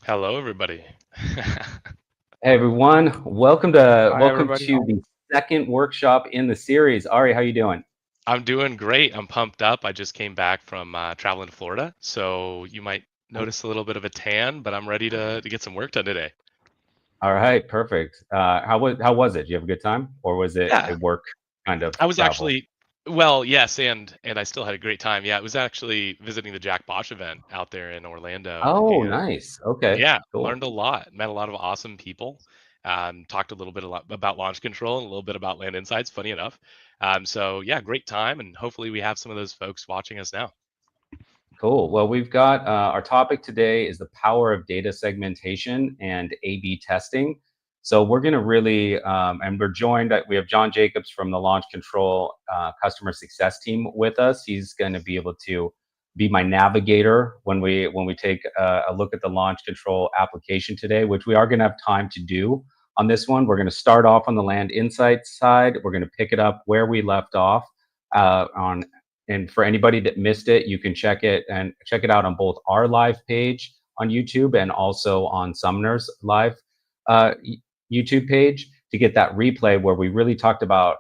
Hello, everybody. Hey everyone, welcome Hi, to everybody. the second workshop in the series. Ari, how you doing? I'm doing great. I'm pumped up. I just came back from traveling to Florida, so you might notice a little bit of a tan, but I'm ready to get some work done today. All right, perfect. How was it? Did you have a good time, or was it a Yeah, work kind of I was travel? actually, well, yes, and I still had a great time. Yeah, it was actually visiting the Jack Bosch event out there in Orlando, Oh, and nice. Okay, yeah, cool. learned a lot. Met a lot of awesome people. Talked a lot about launch control and a little bit about land insights. Funny enough. So yeah, great time, and hopefully we have some of those folks watching us now. Cool. Well, we've got our topic today is the power of data segmentation and A/B testing. So we're going to really, and we're joined. We have John Jacobs from the Launch Control customer success team with us. He's going to be able to be my navigator when we take a look at the Launch Control application today, which we are going to have time to do on this one. We're going to start off on the Land Insights side. We're going to pick it up where we left off on and for anybody that missed it, you can check it out on both our live page on YouTube and also on Sumner's live uh, YouTube page to get that replay where we really talked about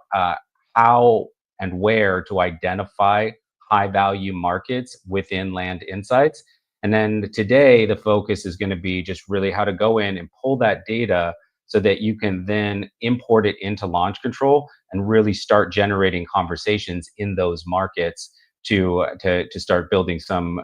how and where to identify high value markets within Land Insights. And then today, the focus is going to be just really how to go in and pull that data so that you can then import it into Launch Control and really start generating conversations in those markets to start building some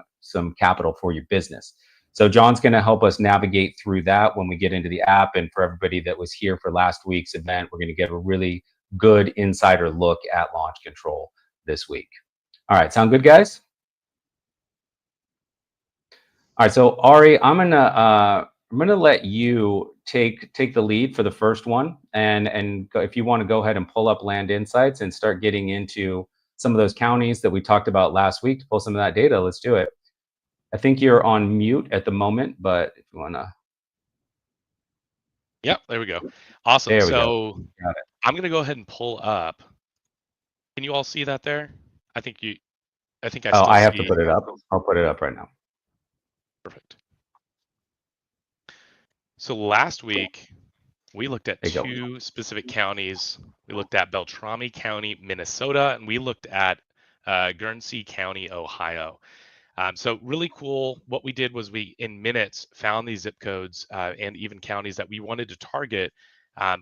capital for your business. So John's going to help us navigate through that when we get into the app. And for everybody that was here for last week's event, we're going to get a really good insider look at Launch Control this week. All right, sound good, guys? All right, so Ari, I'm gonna let you take the lead for the first one, and if you want to go ahead and pull up Land Insights and start getting into some of those counties that we talked about last week to pull some of that data, let's do it. I think you're on mute at the moment, but if you wanna, Yep, there we go. Awesome. there we go. So Got it. I'm gonna go ahead and pull up. Can you all see that there? I think you. I think I Oh, still I have to see. put it up. I'll put it up right now. Perfect. So last week we looked at There you go. two specific counties. We looked at Beltrami County, Minnesota, and we looked at Guernsey County, Ohio. So really cool. What we did was we, in minutes, found these zip codes and even counties that we wanted to target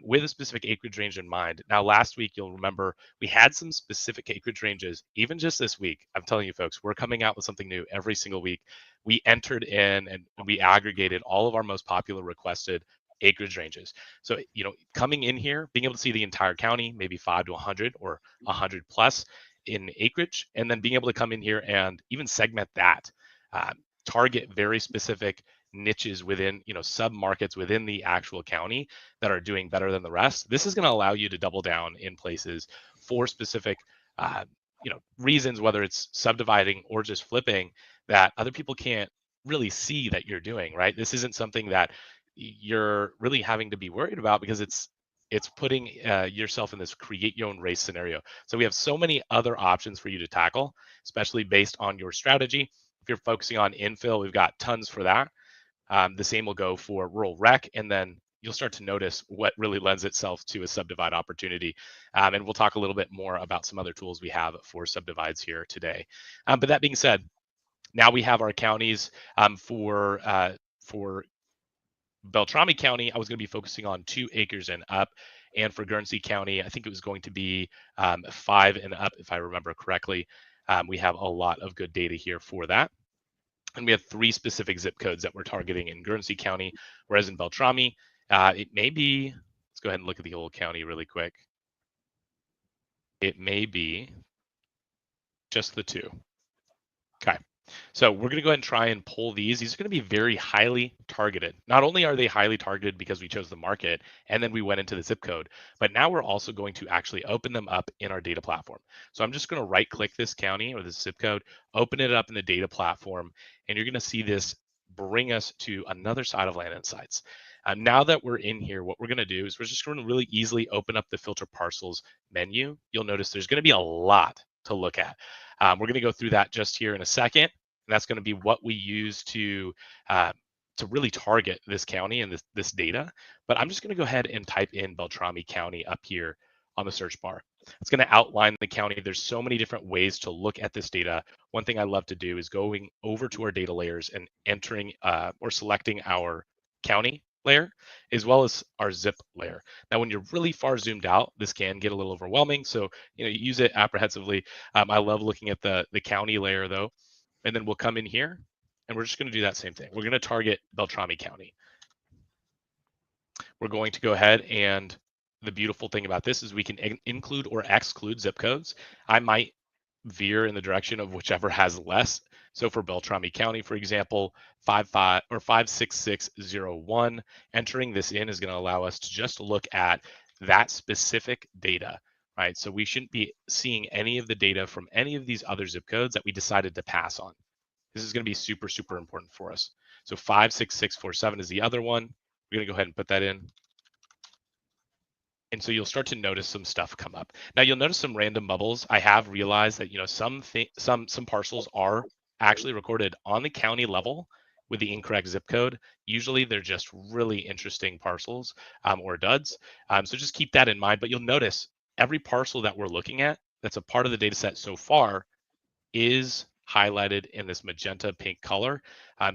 with a specific acreage range in mind. Now, last week, you'll remember we had some specific acreage ranges. Even just this week, I'm telling you, folks, we're coming out with something new every single week. We entered in and we aggregated all of our most popular requested acreage ranges. So, coming in here, being able to see the entire county, maybe 5 to 100 or 100 plus in acreage, and then being able to come in here and even segment that, target very specific niches within, sub markets within the actual county that are doing better than the rest. This is going to allow you to double down in places for specific, uh, reasons, whether it's subdividing or just flipping that other people can't really see that you're doing, right? This isn't something that you're really having to be worried about because it's putting yourself in this create your own race scenario. So we have so many other options for you to tackle, especially based on your strategy. If you're focusing on infill, we've got tons for that. The same will go for rural rec, and then you'll start to notice what really lends itself to a subdivide opportunity. And we'll talk a little bit more about some other tools we have for subdivides here today. But that being said, now we have our counties for Beltrami County. I was going to be focusing on 2 acres and up. And for Guernsey County, I think it was going to be 5 and up, if I remember correctly. We have a lot of good data here for that. And we have 3 specific zip codes that we're targeting in Guernsey County, whereas in Beltrami, it may be, let's go ahead and look at the whole county really quick. It may be just the 2. Okay. So we're going to go ahead and try and pull these. These are going to be very highly targeted. Not only are they highly targeted because we chose the market and then we went into the zip code, but now we're also going to actually open them up in our data platform. So I'm just going to right click this county or this zip code, open it up in the data platform, and you're going to see this bring us to another side of Land Insights. Now that we're in here, what we're going to do is we're just going to really easily open up the filter parcels menu. You'll notice there's going to be a lot to look at. We're going to go through that just here in a second. And that's going to be what we use to to really target this county and this data, but I'm just going to go ahead and type in Beltrami County up here on the search bar. It's going to outline the county. There's so many different ways to look at this data. One thing I love to do is going over to our data layers and entering or selecting our county layer as well as our zip layer. Now, when you're really far zoomed out, this can get a little overwhelming. So, you use it apprehensively. I love looking at the county layer though. And then we'll come in here and we're just going to do that same thing. We're going to target Beltrami County. We're going to go ahead, and the beautiful thing about this is we can include or exclude zip codes. I might veer in the direction of whichever has less. So for Beltrami County, for example, 56601, entering this in is going to allow us to just look at that specific data, right? So we shouldn't be seeing any of the data from any of these other zip codes that we decided to pass on. This is going to be super, super important for us. So 56647 is the other one. We're going to go ahead and put that in. And so you'll start to notice some stuff come up. Now you'll notice some random bubbles. I have realized that some parcels are actually recorded on the county level with the incorrect zip code. Usually they're just really interesting parcels or duds. So just keep that in mind. But you'll notice every parcel that we're looking at that's a part of the data set so far is highlighted in this magenta pink color.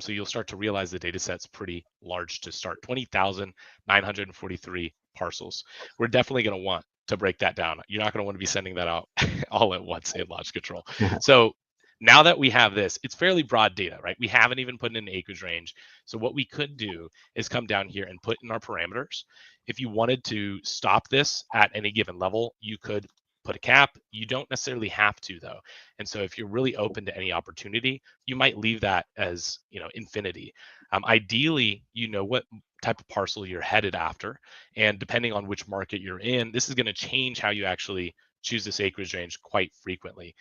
So you'll start to realize the data set's pretty large to start, 20,943 parcels. We're definitely going to want to break that down. You're not going to want to be sending that out all at once in Launch Control. So now that we have this, it's fairly broad data, right? We haven't even put in an acreage range. So what we could do is come down here and put in our parameters. If you wanted to stop this at any given level, you could put a cap. You don't necessarily have to though. And so if you're really open to any opportunity, you might leave that as, infinity. Ideally, what type of parcel you're headed after. And depending on which market you're in, this is going to change how you actually choose this acreage range quite frequently.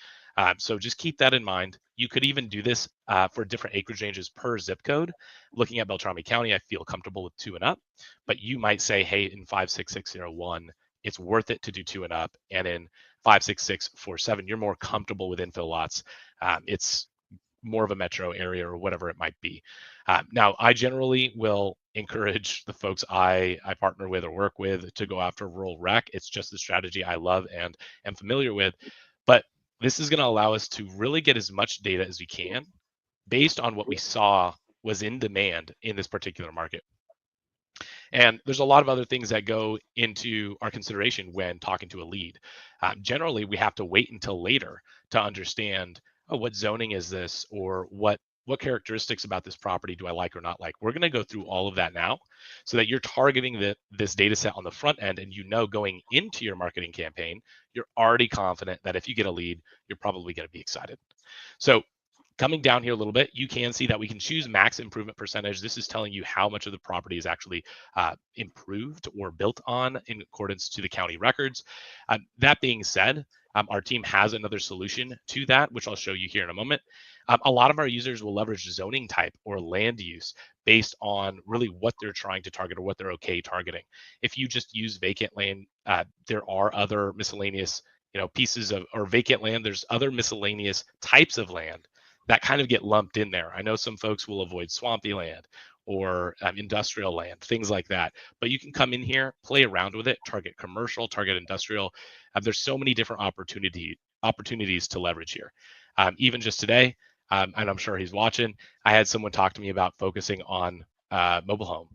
So just keep that in mind. You could even do this for different acreage ranges per zip code. Looking at Beltrami County, I feel comfortable with 2 and up, but you might say, hey, in 56601, it's worth it to do 2 and up. And in 56647, you're more comfortable with infill lots. It's more of a metro area or whatever it might be. Now, I generally will encourage the folks I partner with or work with to go after rural rec. It's just the strategy I love and am familiar with. But this is going to allow us to really get as much data as we can based on what we saw was in demand in this particular market. And there's a lot of other things that go into our consideration when talking to a lead. Generally, we have to wait until later to understand, oh, what zoning is this, or what characteristics about this property do I like or not like. We're going to go through all of that now so that you're targeting this data set on the front end, and going into your marketing campaign, you're already confident that if you get a lead, you're probably going to be excited. So coming down here a little bit, you can see that we can choose max improvement percentage. This is telling you how much of the property is actually improved or built on in accordance to the county records. That being said, our team has another solution to that, which I'll show you here in a moment. A lot of our users will leverage zoning type or land use based on really what they're trying to target or what they're okay targeting. If you just use vacant land, there are other miscellaneous pieces of or vacant land. There's other miscellaneous types of land that kind of get lumped in there. I know some folks will avoid swampy land or industrial land, things like that. But you can come in here, play around with it, target commercial, target industrial. There's so many different opportunities to leverage here. Even just today, and I'm sure he's watching, I had someone talk to me about focusing on mobile home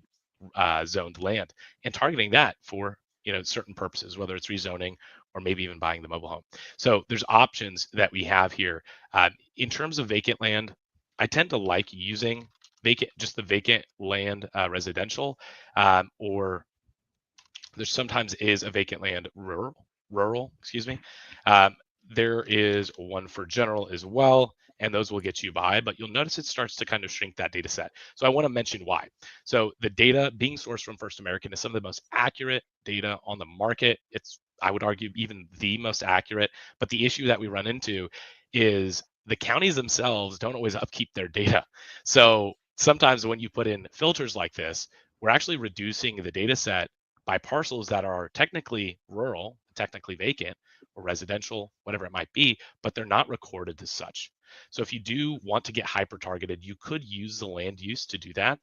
zoned land and targeting that for certain purposes, whether it's rezoning or maybe even buying the mobile home. So there's options that we have here. In terms of vacant land, I tend to like using just the vacant land residential, or there sometimes is a vacant land rural, excuse me. There is one for general as well, and those will get you by, but you'll notice it starts to kind of shrink that data set. So I want to mention why. So the data being sourced from First American is some of the most accurate data on the market. It's, I would argue, even the most accurate, but the issue that we run into is the counties themselves don't always upkeep their data. So sometimes when you put in filters like this, we're actually reducing the data set by parcels that are technically rural, technically vacant, or residential, whatever it might be, but they're not recorded as such. So if you do want to get hyper targeted, you could use the land use to do that.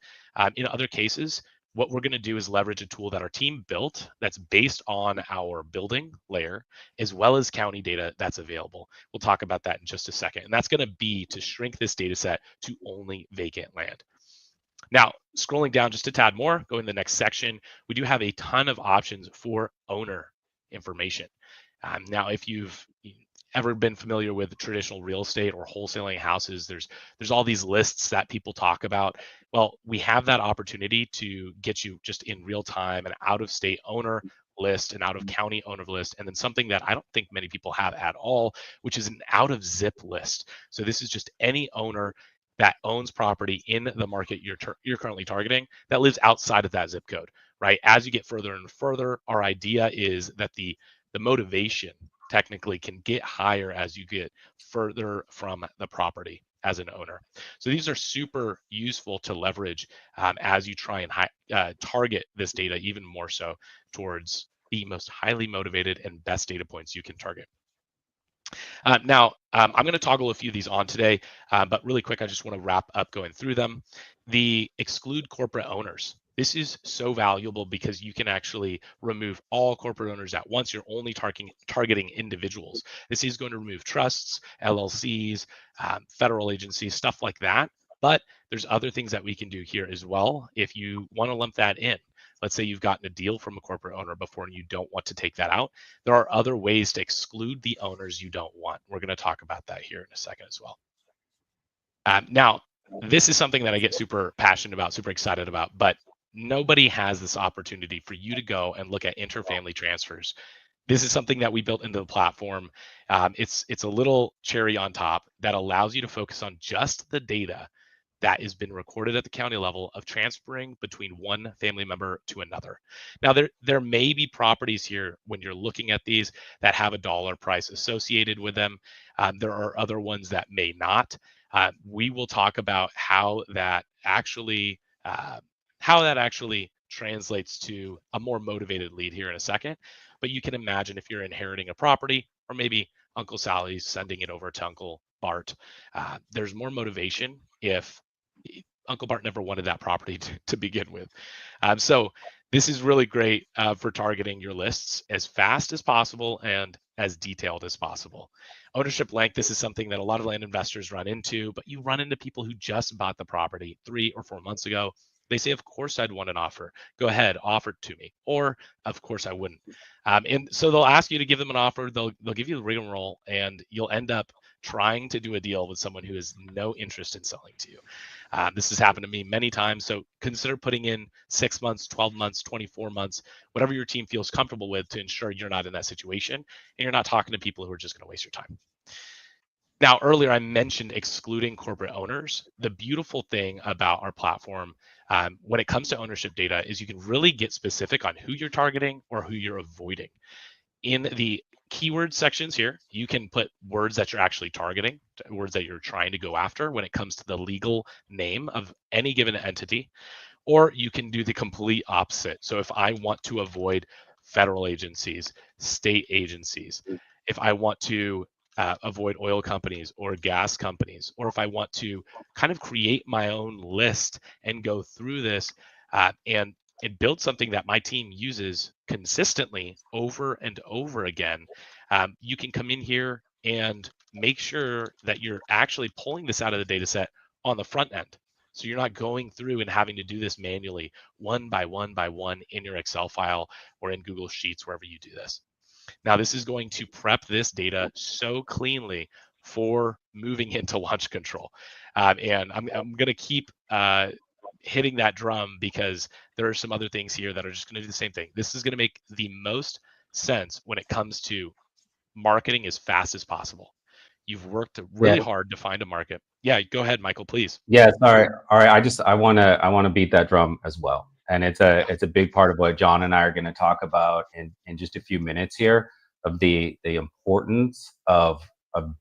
In other cases, what we're going to do is leverage a tool that our team built that's based on our building layer, as well as county data that's available. We'll talk about that in just a second. And that's going to be to shrink this data set to only vacant land. Now, scrolling down just a tad more, going to the next section, we do have a ton of options for owner information. Now, if you've ever been familiar with traditional real estate or wholesaling houses, there's all these lists that people talk about. Well, we have that opportunity to get you just in real time an out of state owner list, an out of county owner list, and then something that I don't think many people have at all, which is an out of zip list. So this is just any owner that owns property in the market you're currently targeting that lives outside of that zip code, right? As you get further and further, our idea is that the motivation technically can get higher as you get further from the property as an owner. So these are super useful to leverage as you try and target this data even more so towards the most highly motivated and best data points you can target. Now, I'm going to toggle a few of these on today, but really quick, I just want to wrap up going through them. The exclude corporate owners. This is so valuable because you can actually remove all corporate owners at once. You're only targeting individuals. This is going to remove trusts, LLCs, federal agencies, stuff like that. But there's other things that we can do here as well if you want to lump that in. Let's say you've gotten a deal from a corporate owner before and you don't want to take that out. There are other ways to exclude the owners you don't want. We're going to talk about that here in a second as well. Now, this is something that I get super passionate about, super excited about, but nobody has this opportunity for you to go and look at interfamily transfers. This is something that we built into the platform. It's a little cherry on top that allows you to focus on just the data that has been recorded at the county level of transferring between one family member to another. Now, there may be properties here when you're looking at these that have a dollar price associated with them. There are other ones that may not. We will talk about how that actually translates to a more motivated lead here in a second. But you can imagine if you're inheriting a property, or maybe Uncle Sally's sending it over to Uncle Bart, there's more motivation if Uncle Bart never wanted that property to begin with. So this is really great for targeting your lists as fast as possible and as detailed as possible. Ownership length, this is something that a lot of land investors run into, but you run into people who just bought the property 3 or 4 months ago. They say, of course I'd want an offer. Go ahead, offer it to me. Or, of course I wouldn't. And so they'll ask you to give them an offer. They'll give you the rigmarole, and you'll end up trying to do a deal with someone who has no interest in selling to you. This has happened to me many times. So consider putting in 6 months, 12 months, 24 months, whatever your team feels comfortable with to ensure you're not in that situation and you're not talking to people who are just going to waste your time. Now, earlier I mentioned excluding corporate owners. The beautiful thing about our platform when it comes to ownership data is you can really get specific on who you're targeting or who you're avoiding. In the keyword sections here, you can put words that you're actually targeting, words that you're trying to go after when it comes to the legal name of any given entity, or you can do the complete opposite. So if I want to avoid federal agencies, state agencies, if I want to avoid oil companies or gas companies, or if I want to kind of create my own list and go through this and build something that my team uses consistently over and over again, you can come in here and make sure that you're actually pulling this out of the data set on the front end. So you're not going through and having to do this manually one by one by one in your Excel file or in Google Sheets, wherever you do this. Now, this is going to prep this data so cleanly for moving into launch control. And I'm going to keep hitting that drum because there are some other things here that are just going to do the same thing. This is going to make the most sense when it comes to marketing as fast as possible. You've worked really hard to find a market. Yeah, go ahead, Michael, please. Yeah, sorry. All right. I wanna beat that drum as well. And it's a big part of what John and I are going to talk about in just a few minutes here, of the importance of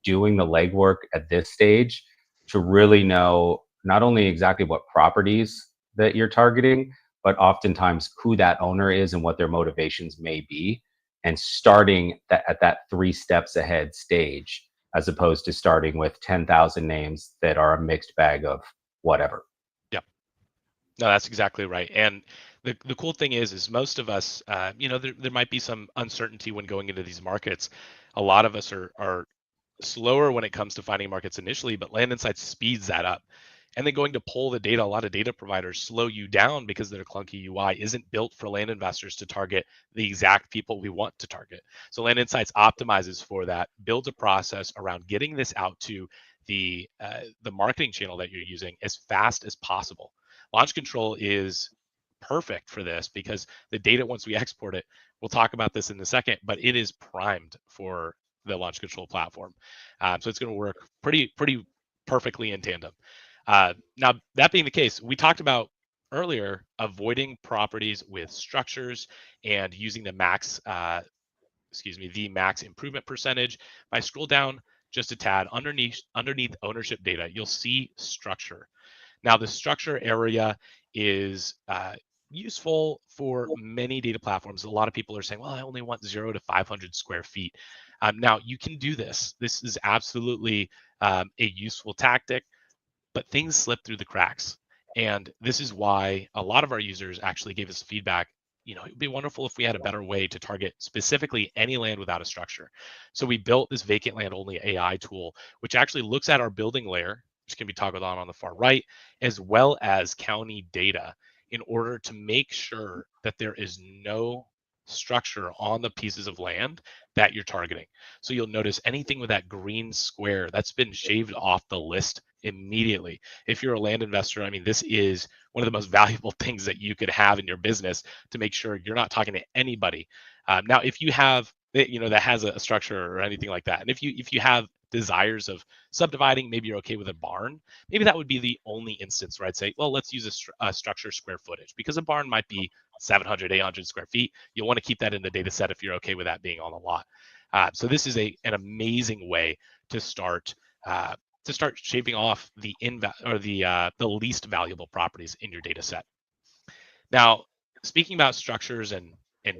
doing the legwork at this stage to really know not only exactly what properties that you're targeting, but oftentimes who that owner is and what their motivations may be, and starting at that 3 steps ahead stage as opposed to starting with 10,000 names that are a mixed bag of whatever. Yeah, no, that's exactly right. And the cool thing is most of us, there might be some uncertainty when going into these markets. A lot of us are slower when it comes to finding markets initially, but Land Insights speeds that up. And then going to pull the data, a lot of data providers slow you down because their clunky UI isn't built for land investors to target the exact people we want to target. So Land Insights optimizes for that, builds a process around getting this out to the marketing channel that you're using as fast as possible. Launch control is perfect for this because the data, once we export it, we'll talk about this in a second, but it is primed for the launch control platform. So it's going to work pretty perfectly in tandem. Now, that being the case, we talked about earlier avoiding properties with structures and using the max improvement percentage. If I scroll down just a tad underneath ownership data, you'll see structure. Now, the structure area is useful for many data platforms. A lot of people are saying, well, I only want 0 to 500 square feet. Now, you can do this. This is absolutely a useful tactic, but things slip through the cracks. And this is why a lot of our users actually gave us feedback. It would be wonderful if we had a better way to target specifically any land without a structure. So we built this vacant land only AI tool, which actually looks at our building layer, which can be toggled on the far right, as well as county data in order to make sure that there is no structure on the pieces of land that you're targeting. So you'll notice anything with that green square that's been shaved off the list immediately. If you're a land investor, I mean, this is one of the most valuable things that you could have in your business to make sure you're not talking to anybody. Now, if you have, that has a structure or anything like that, and if you have desires of subdividing, maybe you're okay with a barn, maybe that would be the only instance where I'd say, well, let's use a structure square footage, because a barn might be 700, 800 square feet. You'll want to keep that in the data set if you're okay with that being on the lot. So this is an amazing way to start shaping off the least valuable properties in your data set. Now, speaking about structures and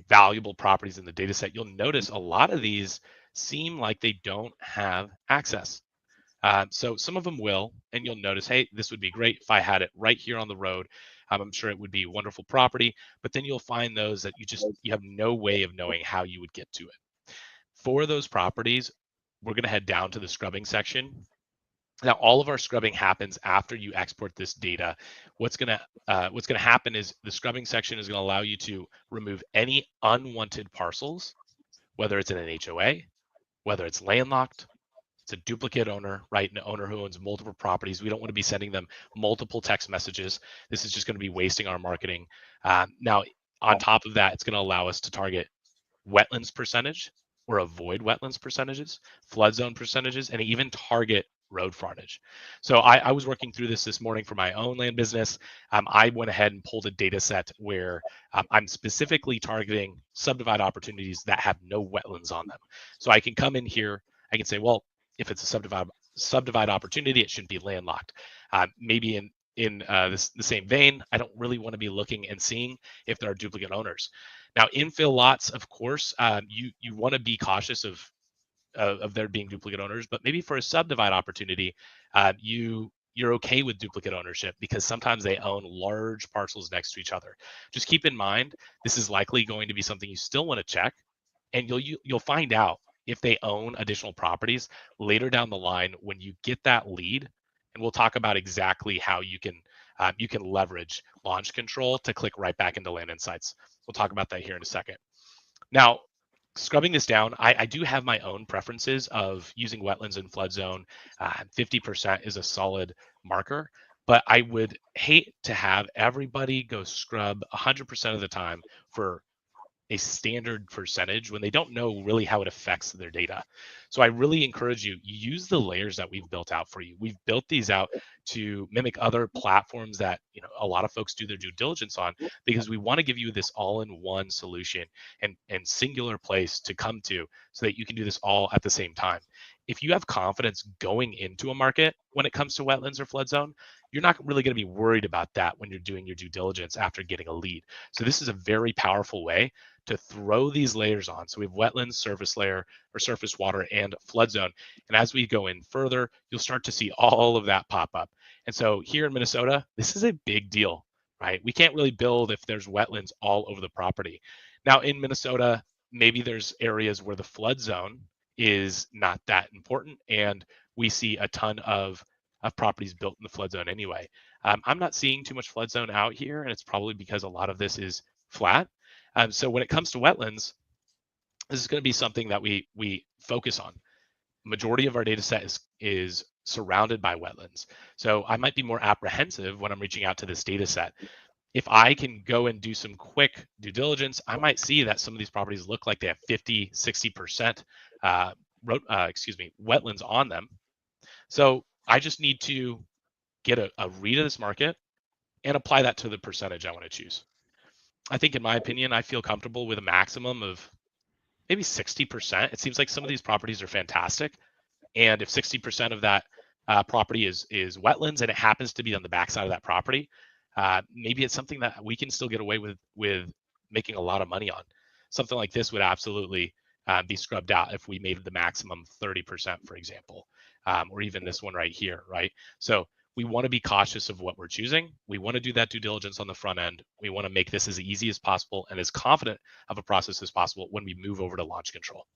valuable properties in the data set, you'll notice a lot of these seem like they don't have access. So some of them will, and you'll notice, hey, this would be great if I had it right here on the road. I'm sure it would be wonderful property, but then you'll find those that you have no way of knowing how you would get to it. For those properties, we're going to head down to the scrubbing section. Now, all of our scrubbing happens after you export this data. What's going to happen is the scrubbing section is going to allow you to remove any unwanted parcels, whether it's in an HOA, whether it's landlocked, it's a duplicate owner, right? An owner who owns multiple properties. We don't want to be sending them multiple text messages. This is just going to be wasting our marketing. Now, on top of that, it's going to allow us to target wetlands percentage or avoid wetlands percentages, flood zone percentages, and even target road frontage. So I was working through this morning for my own land business. I went ahead and pulled a data set where I'm specifically targeting subdivide opportunities that have no wetlands on them. So I can come in here, I can say, well, if it's a subdivide opportunity, it shouldn't be landlocked. Maybe in the same vein, I don't really want to be looking and seeing if there are duplicate owners. Now, infill lots, of course, you want to be cautious of there being duplicate owners, but maybe for a subdivide opportunity, you're okay with duplicate ownership because sometimes they own large parcels next to each other. Just keep in mind, this is likely going to be something you still want to check, and you'll find out if they own additional properties later down the line when you get that lead. And we'll talk about exactly how you can leverage launch control to click right back into Land Insights. We'll talk about that here in a second. Now, scrubbing this down, I do have my own preferences of using wetlands and flood zone. 50% is a solid marker, but I would hate to have everybody go scrub 100% of the time for a standard percentage when they don't know really how it affects their data. So I really encourage you use the layers that we've built out for you. We've built these out to mimic other platforms that a lot of folks do their due diligence on, because we want to give you this all-in-one solution and singular place to come to so that you can do this all at the same time. if you have confidence going into a market when it comes to wetlands or flood zone, you're not really going to be worried about that when you're doing your due diligence after getting a lead. So this is a very powerful way to throw these layers on. So we have wetlands, surface layer or surface water, and flood zone. And as we go in further, you'll start to see all of that pop up. And so here in Minnesota, this is a big deal, right? We can't really build if there's wetlands all over the property. Now in Minnesota, maybe there's areas where the flood zone is not that important, and we see a ton of properties built in the flood zone anyway. I'm not seeing too much flood zone out here, and it's probably because a lot of this is flat. So when it comes to wetlands, this is going to be something that we focus on. Majority of our data set is surrounded by wetlands. So I might be more apprehensive when I'm reaching out to this data set. If I can go and do some quick due diligence, I might see that some of these properties look like they have 50, 60% wetlands on them. So I just need to get a read of this market and apply that to the percentage I want to choose. I think, in my opinion, I feel comfortable with a maximum of maybe 60%. It seems like some of these properties are fantastic. And if 60% of that property is wetlands and it happens to be on the backside of that property, maybe it's something that we can still get away with making a lot of money on. Something like this would absolutely be scrubbed out if we made the maximum 30%, for example, or even this one right here, right? So we want to be cautious of what we're choosing. We want to do that due diligence on the front end. We want to make this as easy as possible and as confident of a process as possible when we move over to launch control.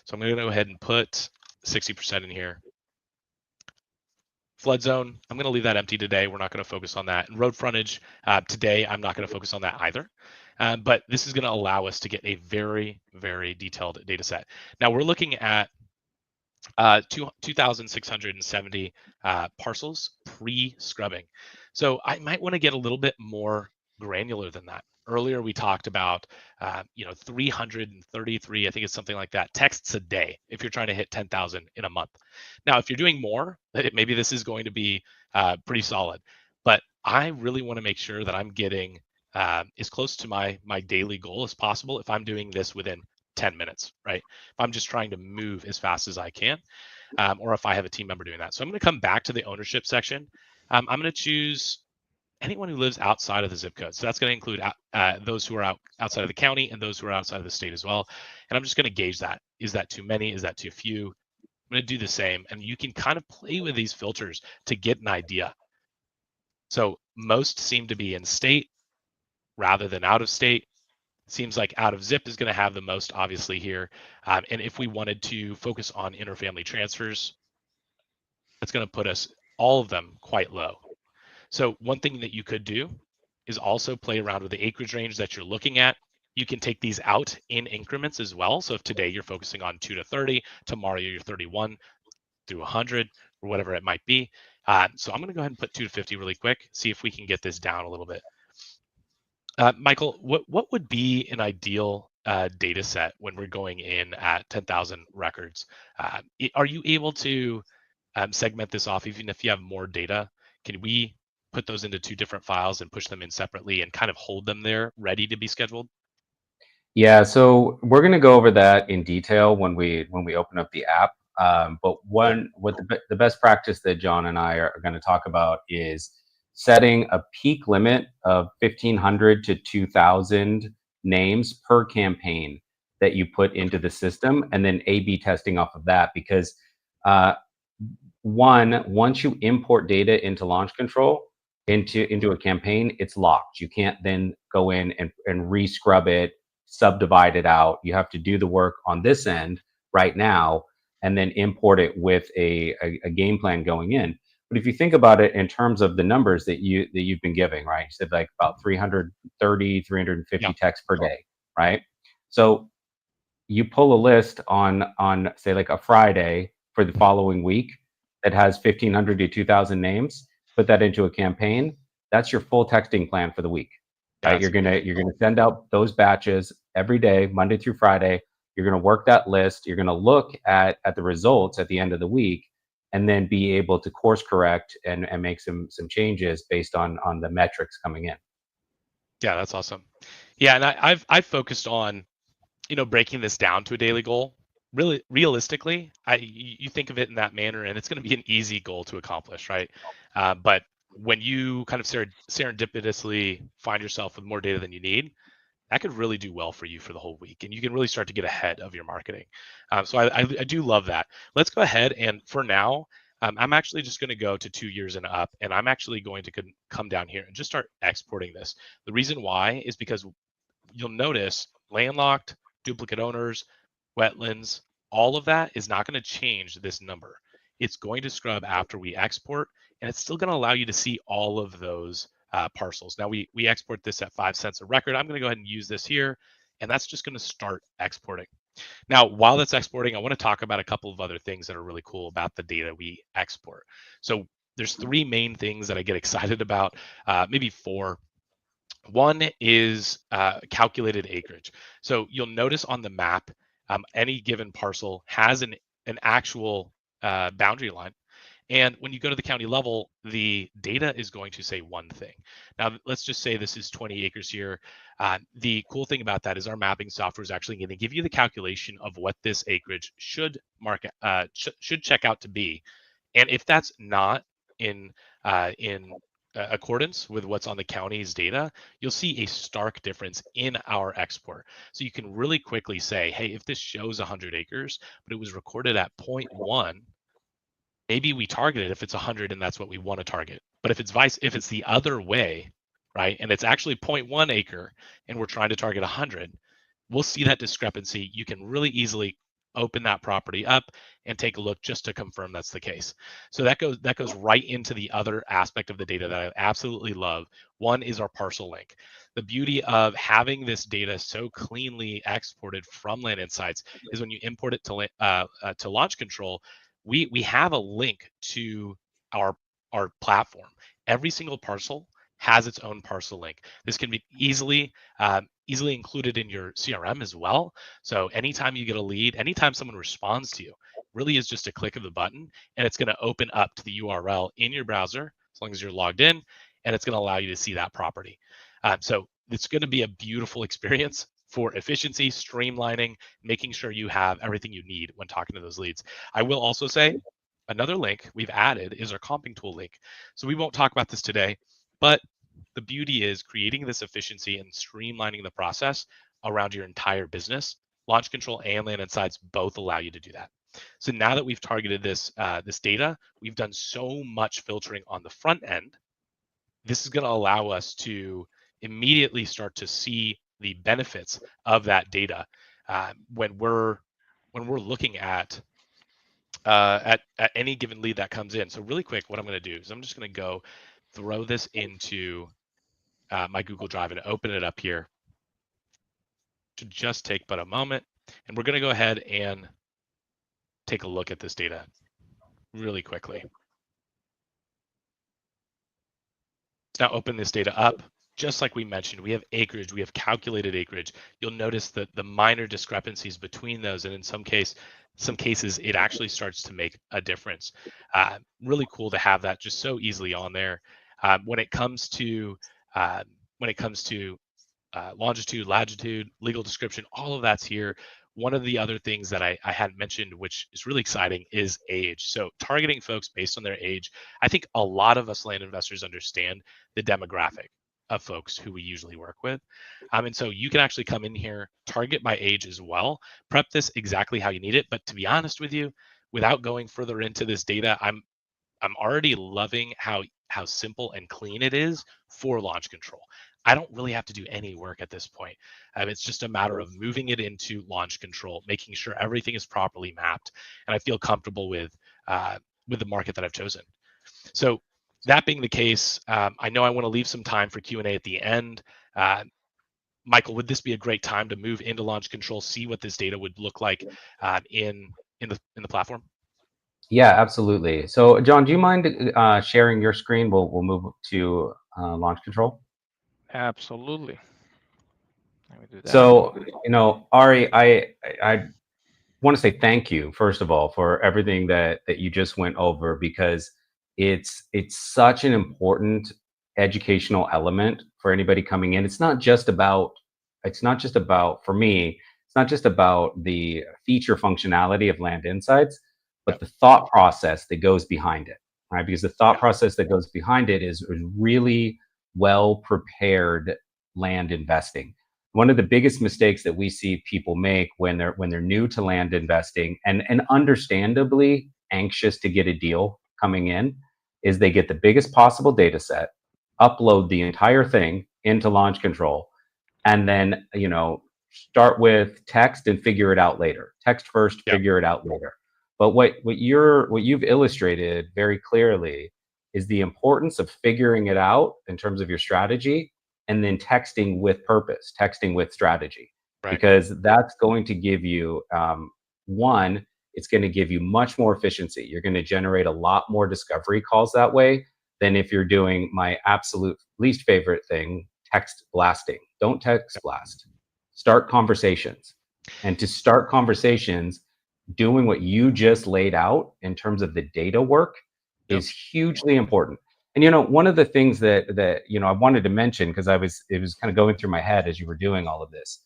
So I'm going to go ahead and put 60% in here. Flood zone, I'm going to leave that empty today. We're not going to focus on that. And road frontage, today, I'm not going to focus on that either. But this is going to allow us to get a very, very detailed data set. Now we're looking at 2,670 parcels pre-scrubbing. So I might want to get a little bit more granular than that. Earlier we talked about 333, I think it's something like that, texts a day if you're trying to hit 10,000 in a month. Now, if you're doing more, maybe this is going to be pretty solid. But I really want to make sure that I'm getting as close to my daily goal as possible if I'm doing this within 10 minutes, right? If I'm just trying to move as fast as I can, or if I have a team member doing that. So I'm going to come back to the ownership section. I'm going to choose anyone who lives outside of the zip code. So that's going to include those who are outside of the county and those who are outside of the state as well. And I'm just going to gauge that. Is that too many? Is that too few? I'm going to do the same. And you can kind of play with these filters to get an idea. So most seem to be in state rather than out of state. Seems like out of zip is going to have the most, obviously, here. And if we wanted to focus on interfamily transfers, that's going to put us, all of them, quite low. So one thing that you could do is also play around with the acreage range that you're looking at. You can take these out in increments as well. So if today you're focusing on 2 to 30, tomorrow you're 31 through 100, or whatever it might be. So I'm going to go ahead and put 2 to 50 really quick, see if we can get this down a little bit. Michael, what would be an ideal data set when we're going in at 10,000 records? Are you able to segment this off even if you have more data? Can we put those into 2 different files and push them in separately and kind of hold them there ready to be scheduled? Yeah, so we're going to go over that in detail when we open up the app. But Cool. the best practice that John and I are going to talk about is setting a peak limit of 1,500 to 2,000 names per campaign that you put into Okay. the system, and then A/B testing off of that. Because uh, once you import data into launch control into a campaign, it's locked. You can't then go in and re-scrub it, subdivide it out. You have to do the work on this end right now and then import it with a game plan going in. But if you think about it in terms of the numbers that you've been giving, right? You said like about 330, Yeah. 350 texts per day, right? So you pull a list on say like a Friday for the following week that has 1,500 to 2,000 names, put that into a campaign. That's your full texting plan for the week, Yeah, right? that's amazing. You're gonna send out those batches every day, Monday through Friday. You're gonna work that list. You're gonna look at the results at the end of the week, and then be able to course correct and make some changes based on the metrics coming in. Yeah, that's awesome. Yeah, and I've focused on breaking this down to a daily goal really realistically, you think of it in that manner, and it's going to be an easy goal to accomplish, right? But when you kind of serendipitously find yourself with more data than you need, that could really do well for you for the whole week, and you can really start to get ahead of your marketing. So I do love that. Let's go ahead, and for now, I'm actually just going to go to 2 years and up, and I'm actually going to come down here and just start exporting this. The reason why is because you'll notice landlocked, duplicate owners, wetlands, all of that is not going to change this number. It's going to scrub after we export, and it's still going to allow you to see all of those parcels. Now we export this at 5 cents a record. I'm going to go ahead and use this here, and that's just going to start exporting. Now, while that's exporting, I want to talk about a couple of other things that are really cool about the data we export. So there's three main things that I get excited about, maybe four. One is calculated acreage. So you'll notice on the map, any given parcel has an actual boundary line. And when you go to the county level, the data is going to say one thing. Now, let's just say this is 20 acres here. The cool thing about that is our mapping software is actually going to give you the calculation of what this acreage should should check out to be. And if that's not in accordance with what's on the county's data, you'll see a stark difference in our export. So you can really quickly say, hey, if this shows 100 acres, but it was recorded at 0.1, maybe we target it if it's 100 and that's what we want to target. But if it's the other way, right, and it's actually 0.1 acre and we're trying to target 100, we'll see that discrepancy. You can really easily open that property up and take a look just to confirm that's the case. So that goes right into the other aspect of the data that I absolutely love. One is our parcel link. The beauty of having this data so cleanly exported from Land Insights is when you import it to Launch Control, we have a link to our platform. Every single parcel has its own parcel link. This can be easily included in your CRM as well. So anytime you get a lead, anytime someone responds to you, really is just a click of the button, and it's going to open up to the URL in your browser as long as you're logged in, and it's going to allow you to see that property. So it's going to be a beautiful experience for efficiency, streamlining, making sure you have everything you need when talking to those leads. I will also say another link we've added is our comping tool link. So we won't talk about this today, but the beauty is creating this efficiency and streamlining the process around your entire business. Launch Control and Land Insights both allow you to do that. So now that we've targeted this data, we've done so much filtering on the front end. This is going to allow us to immediately start to see the benefits of that data when we're looking at any given lead that comes in. So really quick, what I'm going to do is I'm just going to go throw this into my Google Drive and open it up here. Should just take but a moment, and we're going to go ahead and take a look at this data really quickly. Now open this data up. Just like we mentioned, we have acreage, we have calculated acreage. You'll notice that the minor discrepancies between those, and in some cases, it actually starts to make a difference. Really cool to have that just so easily on there. When it comes to longitude, latitude, legal description, all of that's here. One of the other things that I hadn't mentioned, which is really exciting, is age. So targeting folks based on their age. I think a lot of us land investors understand the demographic of folks who we usually work with. And so you can actually come in here, target by age as well, prep this exactly how you need it. But to be honest with you, without going further into this data, I'm already loving how simple and clean it is for Launch Control. I don't really have to do any work at this point. It's just a matter of moving it into Launch Control, making sure everything is properly mapped, and I feel comfortable with the market that I've chosen. So that being the case, I know I want to leave some time for Q&A at the end. Michael, would this be a great time to move into Launch Control, see what this data would look like in the platform? Yeah, absolutely. So, John, do you mind sharing your screen? We'll move to Launch Control. Absolutely. Let me do that. So, Ari, I want to say thank you, first of all, for everything that you just went over, because it's such an important educational element for anybody coming in. It's not just about, for me, it's not just about the feature functionality of Land Insights, but the thought process that goes behind it, right? Because the thought process that goes behind it is really well prepared land investing. One of the biggest mistakes that we see people make when they're new to land investing and understandably anxious to get a deal coming in is they get the biggest possible data set, upload the entire thing into launch control, and then start with text and figure it out later. Text first, figure it out later. But what you've illustrated very clearly is the importance of figuring it out in terms of your strategy, and then texting with purpose, texting with strategy, because that's going to give you one, it's going to give you much more efficiency. You're going to generate a lot more discovery calls that way than if you're doing my absolute least favorite thing, text blasting. Don't text blast. Start conversations. And to start conversations, doing what you just laid out in terms of the data work is hugely important. And one of the things that I wanted to mention, because it was kind of going through my head as you were doing all of this,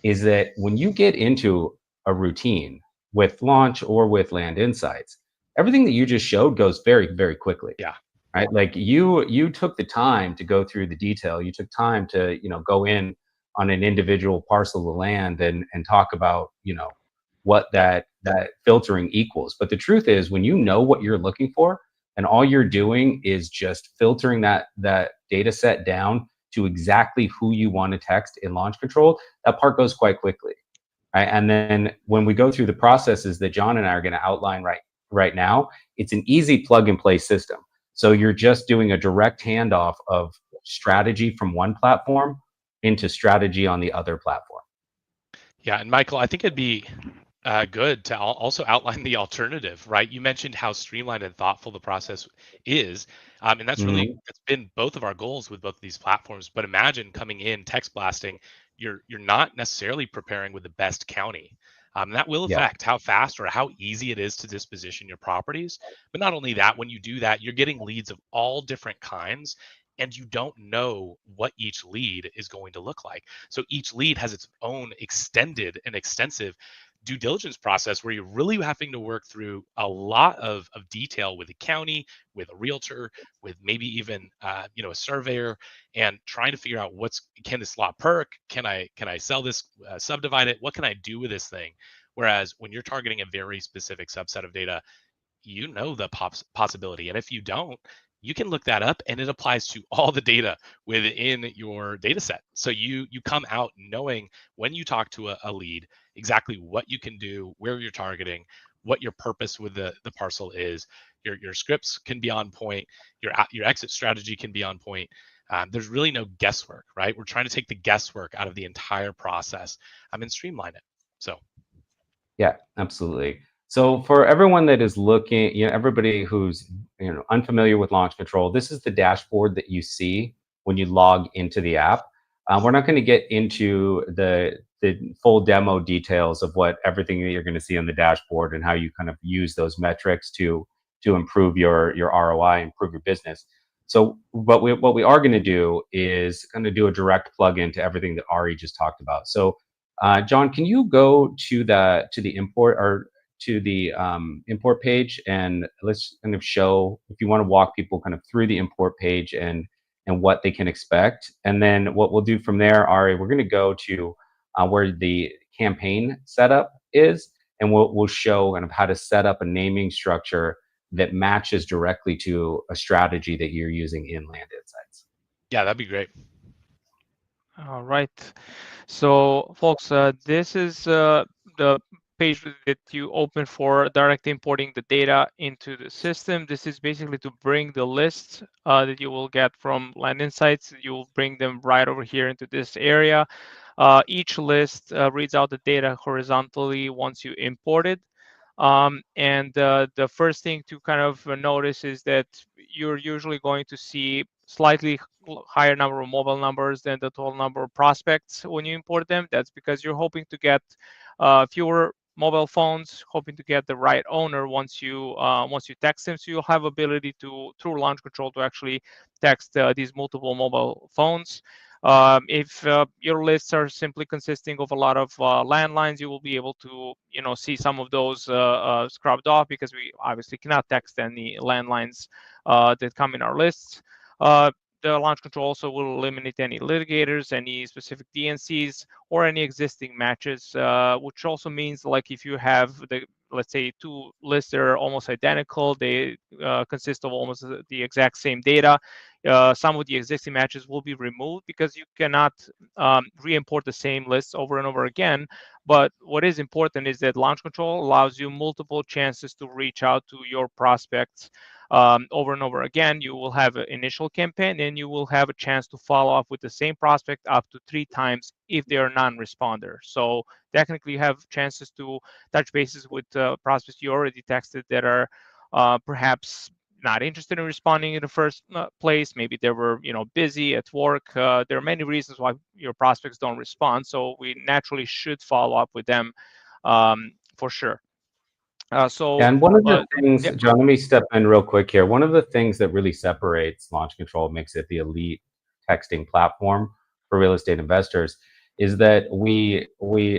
is that when you get into a routine with launch or with Land Insights, everything that you just showed goes very, very quickly. Yeah. Right. Like you took the time to go through the detail. You took time to, go in on an individual parcel of land and talk about, what that filtering equals. But the truth is, when you know what you're looking for and all you're doing is just filtering that data set down to exactly who you want to text in launch control, that part goes quite quickly. Right. And then when we go through the processes that John and I are going to outline right now, it's an easy plug and play system. So you're just doing a direct handoff of strategy from one platform into strategy on the other platform. Yeah, and Michael, I think it'd be good to also outline the alternative, right? You mentioned how streamlined and thoughtful the process is, and that's been both of our goals with both of these platforms. But imagine coming in text blasting, you're not necessarily preparing with the best county. That will affect how fast or how easy it is to disposition your properties. But not only that, when you do that, you're getting leads of all different kinds, and you don't know what each lead is going to look like. So each lead has its own extended and extensive due diligence process where you're really having to work through a lot of detail with the county, with a realtor, with maybe even a surveyor, and trying to figure out can this lot perk? Can I sell this, subdivide it? What can I do with this thing? Whereas when you're targeting a very specific subset of data, the possibility. And if you don't, you can look that up and it applies to all the data within your data set. So you come out knowing when you talk to a lead, exactly what you can do, where you're targeting, what your purpose with the parcel is. Your scripts can be on point. Your exit strategy can be on point. There's really no guesswork, right? We're trying to take the guesswork out of the entire process and streamline it. So. Yeah, absolutely. So for everyone that is looking, everybody who's unfamiliar with launch control, this is the dashboard that you see when you log into the app. We're not going to get into the full demo details of what everything that you're going to see on the dashboard and how you kind of use those metrics to improve your ROI, improve your business. So what we are going to do is going to do a direct plug-in to everything that Ari just talked about. So John, can you go to the import or to the import page, and let's kind of show, if you want to walk people kind of through the import page and what they can expect. And then what we'll do from there, Ari, we're going to go to where the campaign setup is, and we'll show kind of how to set up a naming structure that matches directly to a strategy that you're using in Land Insights. Yeah, that'd be great. All right. So, folks, this is the page that you open for direct importing the data into the system. This is basically to bring the lists that you will get from Land Insights. You will bring them right over here into this area. Each list reads out the data horizontally once you import it. And the first thing to kind of notice is that you're usually going to see slightly higher number of mobile numbers than the total number of prospects when you import them. That's because you're hoping to get fewer mobile phones, hoping to get the right owner once you text them. So you'll have ability to, through launch control, to actually text these multiple mobile phones. If your lists are simply consisting of a lot of landlines, you will be able to, see some of those scrubbed off, because we obviously cannot text any landlines that come in our lists. The launch control also will eliminate any litigators, any specific DNCs, or any existing matches, which also means, like, if you have let's say, two lists that are almost identical, they consist of almost the exact same data. Some of the existing matches will be removed, because you cannot re-import the same lists over and over again. But what is important is that launch control allows you multiple chances to reach out to your prospects over and over again. You will have an initial campaign, and you will have a chance to follow up with the same prospect up to 3 times if they are non-responder. So technically, you have chances to touch bases with prospects you already texted that are perhaps not interested in responding in the first place. Maybe they were, busy at work. There are many reasons why your prospects don't respond. So we naturally should follow up with them for sure. And one of the things, yeah. John, let me step in real quick here. One of the things that really separates Launch Control, makes it the elite texting platform for real estate investors, is that we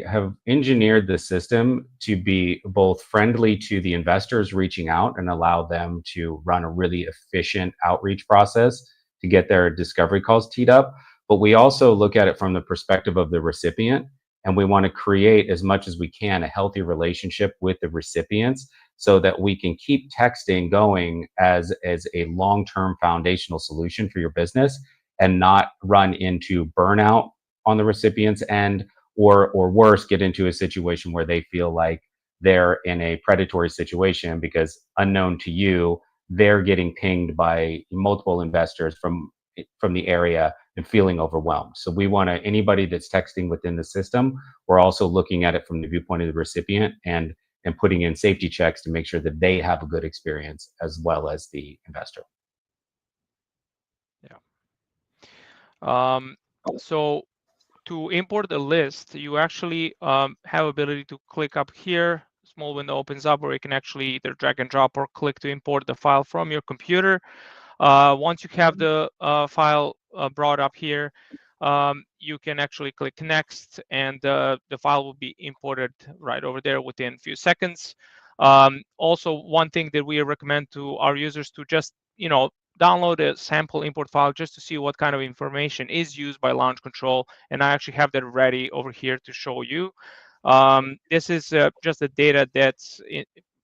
have engineered the system to be both friendly to the investors reaching out and allow them to run a really efficient outreach process to get their discovery calls teed up. But we also look at it from the perspective of the recipient, and we want to create, as much as we can, a healthy relationship with the recipients, so that we can keep texting going as a long-term foundational solution for your business, and not run into burnout on the recipient's end, or worse, get into a situation where they feel like they're in a predatory situation, because unknown to you, they're getting pinged by multiple investors from the area and feeling overwhelmed. So we want to, anybody that's texting within the system, we're also looking at it from the viewpoint of the recipient, and putting in safety checks to make sure that they have a good experience as well as the investor. Yeah. So to import the list, you actually have ability to click up here. Small window opens up where you can actually either drag and drop or click to import the file from your computer. Once you have the file brought up here, you can actually click next, and the file will be imported right over there within a few seconds. Also, one thing that we recommend to our users to just, download a sample import file just to see what kind of information is used by launch control. And I actually have that ready over here to show you. This is just the data that's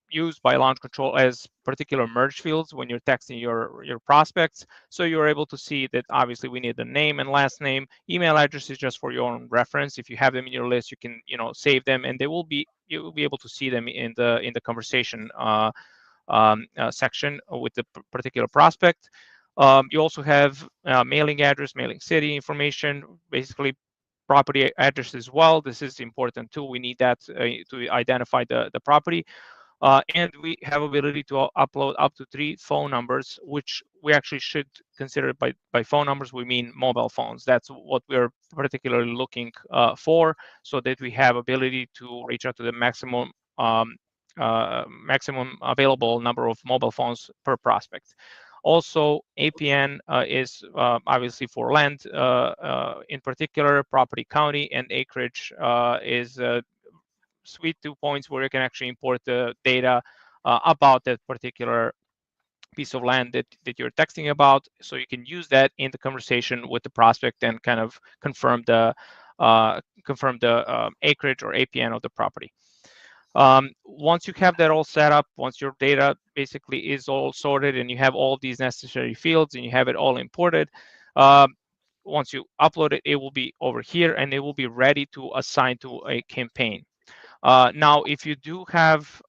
used by launch control as particular merge fields when you're texting your prospects. So you're able to see that obviously we need the name and last name. Email address is just for your own reference. If you have them in your list, you can save them, and you'll be able to see them in the conversation section with the particular prospect. You also have mailing address, mailing city information, basically property address as well. This is important too. We need that to identify the property. And we have ability to upload up to 3 phone numbers, which we actually should consider by phone numbers, we mean mobile phones. That's what we're particularly looking for, so that we have ability to reach out to the maximum available number of mobile phones per prospect. Also, APN is obviously for land, in particular, property, county, and acreage is sweet 2 points where you can actually import the data about that particular piece of land that you're texting about. So you can use that in the conversation with the prospect and kind of confirm the acreage or APN of the property. Once you have that all set up, once your data basically is all sorted and you have all these necessary fields and you have it all imported, once you upload it, it will be over here and it will be ready to assign to a campaign. Now, if you do have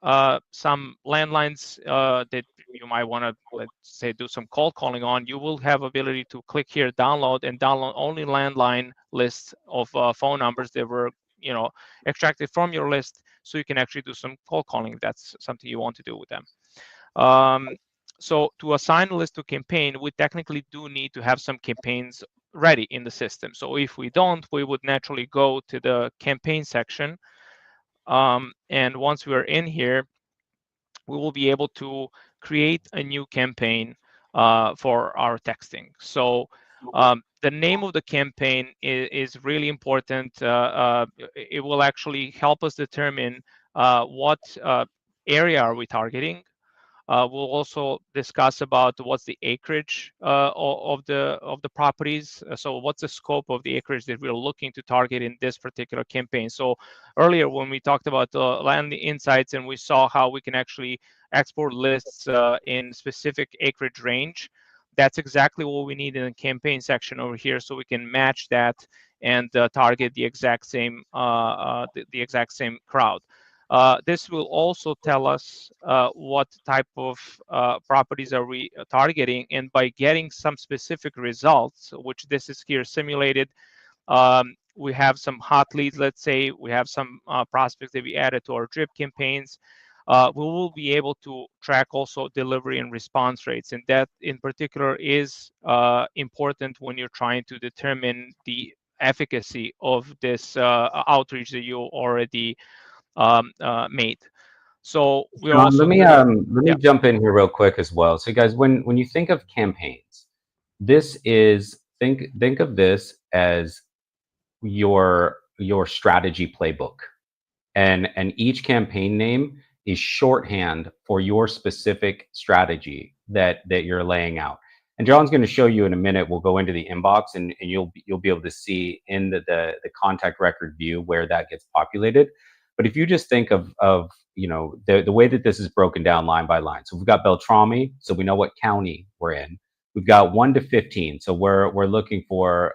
some landlines that you might want to, let's say, do some cold calling on, you will have ability to click here, download, and download only landline lists of phone numbers that were, extracted from your list, so you can actually do some cold calling if that's something you want to do with them. So to assign a list to campaign, we technically do need to have some campaigns ready in the system. So if we don't, we would naturally go to the campaign section. And once we're in here, we will be able to create a new campaign for our texting. So the name of the campaign is really important. It will actually help us determine what area are we targeting. We'll also discuss about what's the acreage of the properties. So what's the scope of the acreage that we're looking to target in this particular campaign. So earlier when we talked about land insights and we saw how we can actually export lists in specific acreage range, that's exactly what we need in the campaign section over here, so we can match that and target the exact same the exact same crowd. This will also tell us what type of properties are we targeting, and by getting some specific results, which this is here simulated, we have some hot leads, let's say, we have some prospects that we added to our drip campaigns. We will be able to track also delivery and response rates, and that in particular is important when you're trying to determine the efficacy of this outreach that you already made. So we're John, also let me jump in here real quick as well. So guys, when you think of campaigns, this is think of this as your strategy playbook, and each campaign name is shorthand for your specific strategy that you're laying out. And John's going to show you in a minute. We'll go into the inbox, and you'll be able to see in the contact record view where that gets populated. But if you just think of you know the way that this is broken down line by line, so we've got Beltrami, so we know what county we're in. We've got 1 to 15, so we're looking for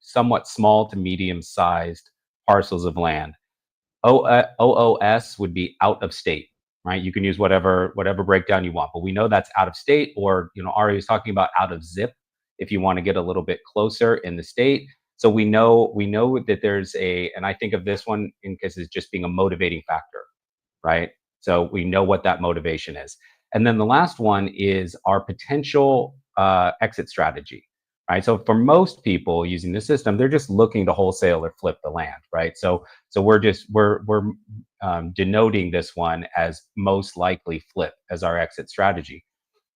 somewhat small to medium sized parcels of land. OOS would be out of state, right? You can use whatever breakdown you want, but we know that's out of state, or Ari was talking about out of zip if you want to get a little bit closer in the state. So we know that there's and I think of this one in case it's just being a motivating factor, right? So we know what that motivation is. And then the last one is our potential exit strategy, right? So for most people using the system, they're just looking to wholesale or flip the land, right? So we're denoting this one as most likely flip as our exit strategy.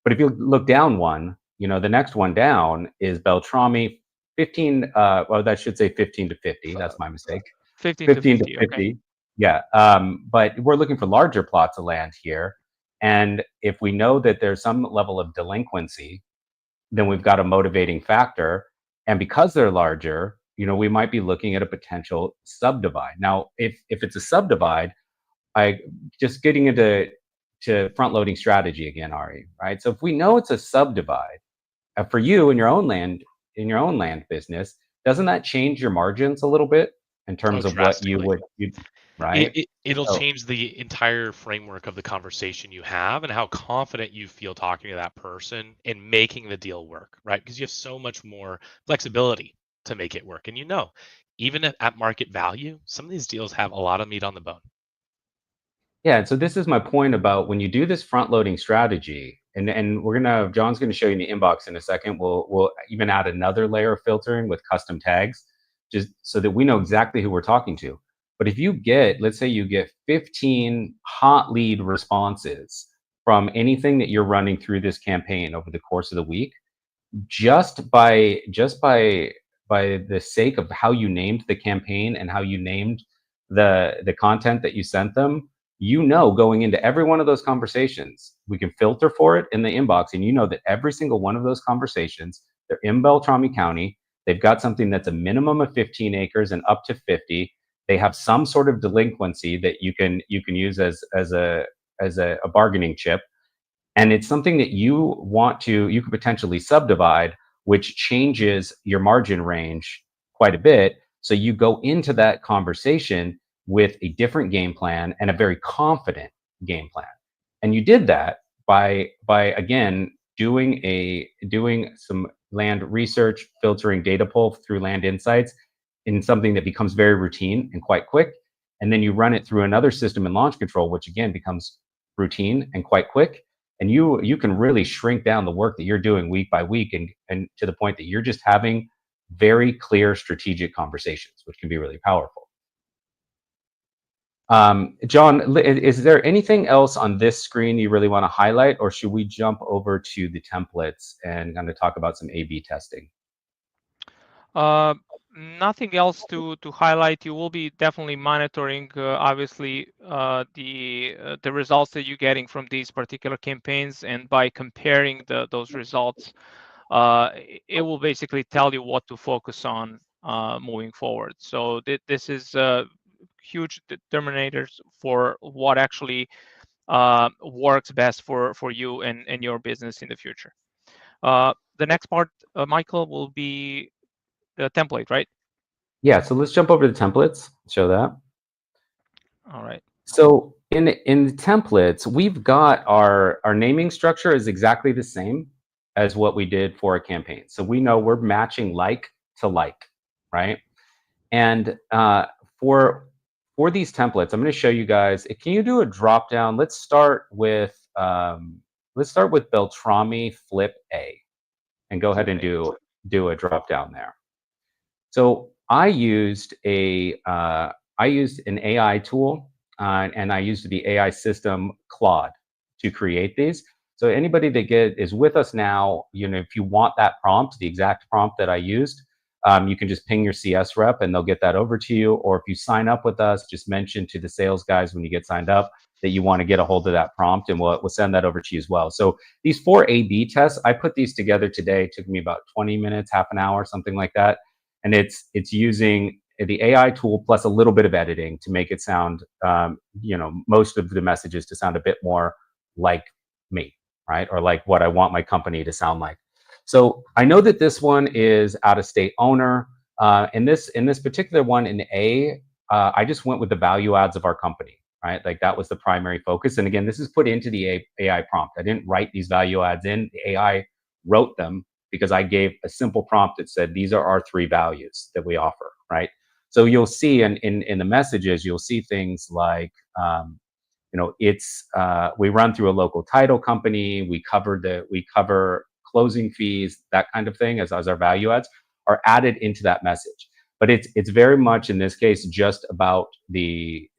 But if you look down one, the next one down is Beltrami 15. Well, that should say 15 to 50. That's my mistake. 15 to 50. Okay. Yeah. But we're looking for larger plots of land here. And if we know that there's some level of delinquency, then we've got a motivating factor. And because they're larger, we might be looking at a potential subdivide. Now, if it's a subdivide, I just getting into front loading strategy again, Ari, right? So if we know it's a subdivide for you in your own land business, doesn't that change your margins a little bit in terms of what you would, right? It'll change the entire framework of the conversation you have and how confident you feel talking to that person and making the deal work, right? Because you have so much more flexibility to make it work. And even at market value, some of these deals have a lot of meat on the bone. Yeah, and so this is my point about when you do this front loading strategy, and John's gonna show you in the inbox in a second. We'll even add another layer of filtering with custom tags, just so that we know exactly who we're talking to. But if you let's say you get 15 hot lead responses from anything that you're running through this campaign over the course of the week, just by the sake of how you named the campaign and how you named the content that you sent them, going into every one of those conversations, we can filter for it in the inbox, and that every single one of those conversations, they're in Beltrami County. They've got something that's a minimum of 15 acres and up to 50. They have some sort of delinquency that you can use as a bargaining chip, and it's something that you could potentially subdivide, which changes your margin range quite a bit. So you go into that conversation with a different game plan and a very confident game plan. And you did that by again doing some land research, filtering data pull through Land Insights in something that becomes very routine and quite quick. And then you run it through another system in Launch Control, which again becomes routine and quite quick. And you can really shrink down the work that you're doing week by week, and to the point that you're just having very clear strategic conversations, which can be really powerful. John, is there anything else on this screen you really want to highlight, or should we jump over to the templates and kind of talk about some A/B testing? Nothing else to highlight. You will be definitely monitoring, obviously, the results that you're getting from these particular campaigns, and by comparing those results, it will basically tell you what to focus on moving forward. So this is huge determinators for what actually works best for you and your business in the future. The next part, Michael, will be the template, right? Yeah, so let's jump over to templates, show that. All right. So in the templates, we've got our naming structure is exactly the same as what we did for a campaign. So we know we're matching like to like, right? And for these templates, I'm going to show you guys. Can you do a drop down? Let's start with Beltrami Flip A, and go ahead and do a drop down there. So I used an AI tool, and I used the AI system Claude to create these. So anybody that is with us now, if you want that prompt, the exact prompt that I used, you can just ping your CS rep and they'll get that over to you. Or if you sign up with us, just mention to the sales guys when you get signed up that you want to get a hold of that prompt, and we'll send that over to you as well. So these 4 A/B tests, I put these together today. It took me about 20 minutes, half an hour, something like that. And it's using the AI tool plus a little bit of editing to make it sound, most of the messages to sound a bit more like me, right? Or like what I want my company to sound like. So I know that this one is out-of-state owner. In this particular one in A, I just went with the value adds of our company, right? Like that was the primary focus. And again, this is put into the AI prompt. I didn't write these value adds in. The AI wrote them because I gave a simple prompt that said, these are our 3 values that we offer, right? So you'll see in the messages, you'll see things like, we run through a local title company, we cover closing fees, that kind of thing as our value adds are added into that message. But it's very much in this case just about the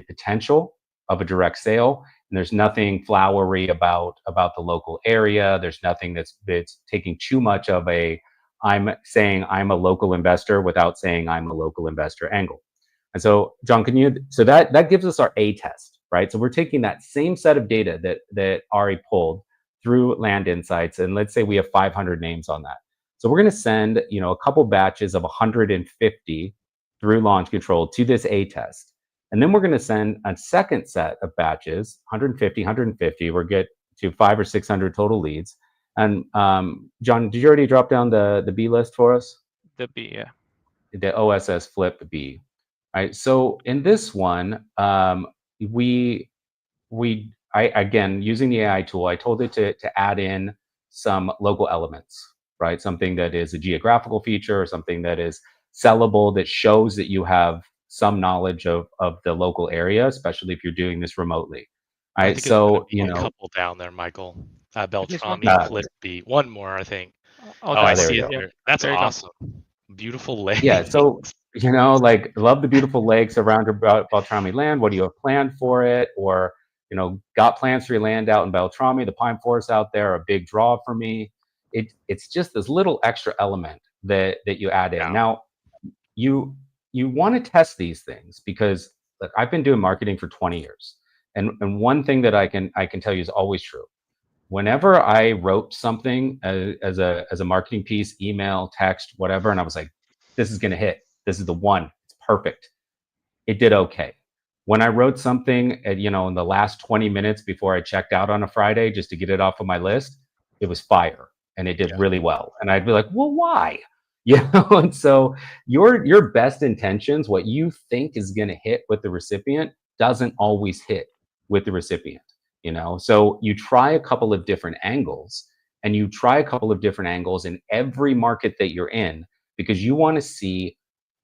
potential of a direct sale. And there's nothing flowery about the local area. There's nothing that's taking too much of I'm saying I'm a local investor without saying I'm a local investor angle. And so, John, so that gives us our A test, right? So we're taking that same set of data that Ari pulled through Land Insights, and let's say we have 500 names on that. So we're going to send, a couple batches of 150 through Launch Control to this A test. And then we're going to send a second set of batches, 150. We'll get to 500 or 600 total leads. And John, did you already drop down the B list for us? The B, yeah. The OSS Flip B. All right. So in this one, I again, using the AI tool, I told it to add in some local elements, right? Something that is a geographical feature, or something that is sellable, that shows that you have some knowledge of the local area, especially if you're doing this remotely. All right, so a couple down there, Michael. Beltrami Flip B. One more, I think. Oh, I see it there. That's there awesome. Beautiful lakes. Yeah, so like love the beautiful lakes around Beltrami land. What do you have planned for it? Or got plans for your land out in Beltrami. The pine forests out there are a big draw for me. It's just this little extra element that you add in. Now, you want to test these things because, look, I've been doing marketing for 20 years. And one thing that I can tell you is always true. Whenever I wrote something as a marketing piece, email, text, whatever, and I was like, this is going to hit. This is the one. It's perfect. It did okay. When I wrote something, in the last 20 minutes before I checked out on a Friday just to get it off of my list, it was fire and it did really well. And I'd be like, well, why? And so your best intentions, what you think is going to hit with the recipient, doesn't always hit with the recipient. So you try a couple of different angles, and you try a couple of different angles in every market that you're in, because you want to see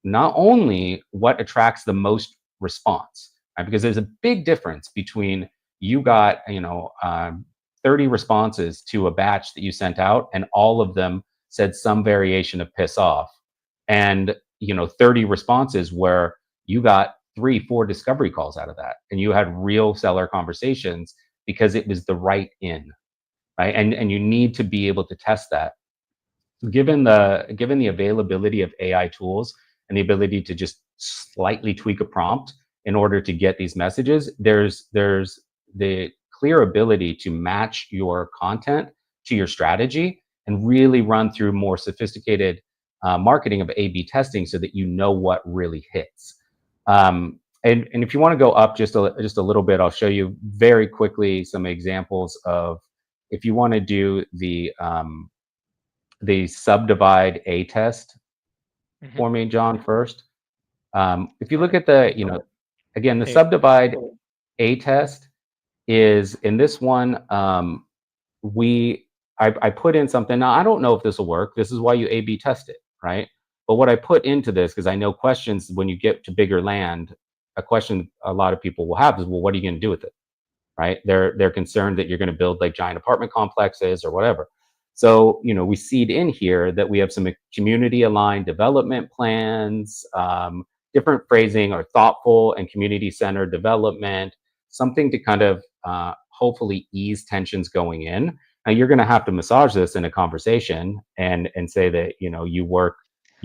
not only what attracts the most response, right? Because there's a big difference between you got 30 responses to a batch that you sent out, and all of them said some variation of piss off, and 30 responses where you got 3-4 discovery calls out of that, and you had real seller conversations because it was the right in, right? And you need to be able to test that. Given the availability of AI tools and the ability to just slightly tweak a prompt in order to get these messages, there's the clear ability to match your content to your strategy and really run through more sophisticated marketing of A/B testing so that you know what really hits. And if you want to go up just a little bit, I'll show you very quickly some examples of if you want to do the subdivide A test for me, John, first. If you look at the, again, the subdivide A test is in this one, I put in something. Now, I don't know if this will work. This is why you A/B test it, right? But what I put into this, because I know questions when you get to bigger land, a question a lot of people will have is, well, what are you going to do with it? Right? They're concerned that you're going to build like giant apartment complexes or whatever. So, we seed in here that we have some community aligned development plans, different phrasing or thoughtful and community centered development, something to kind of hopefully ease tensions going in. Now you're going to have to massage this in a conversation and say that, you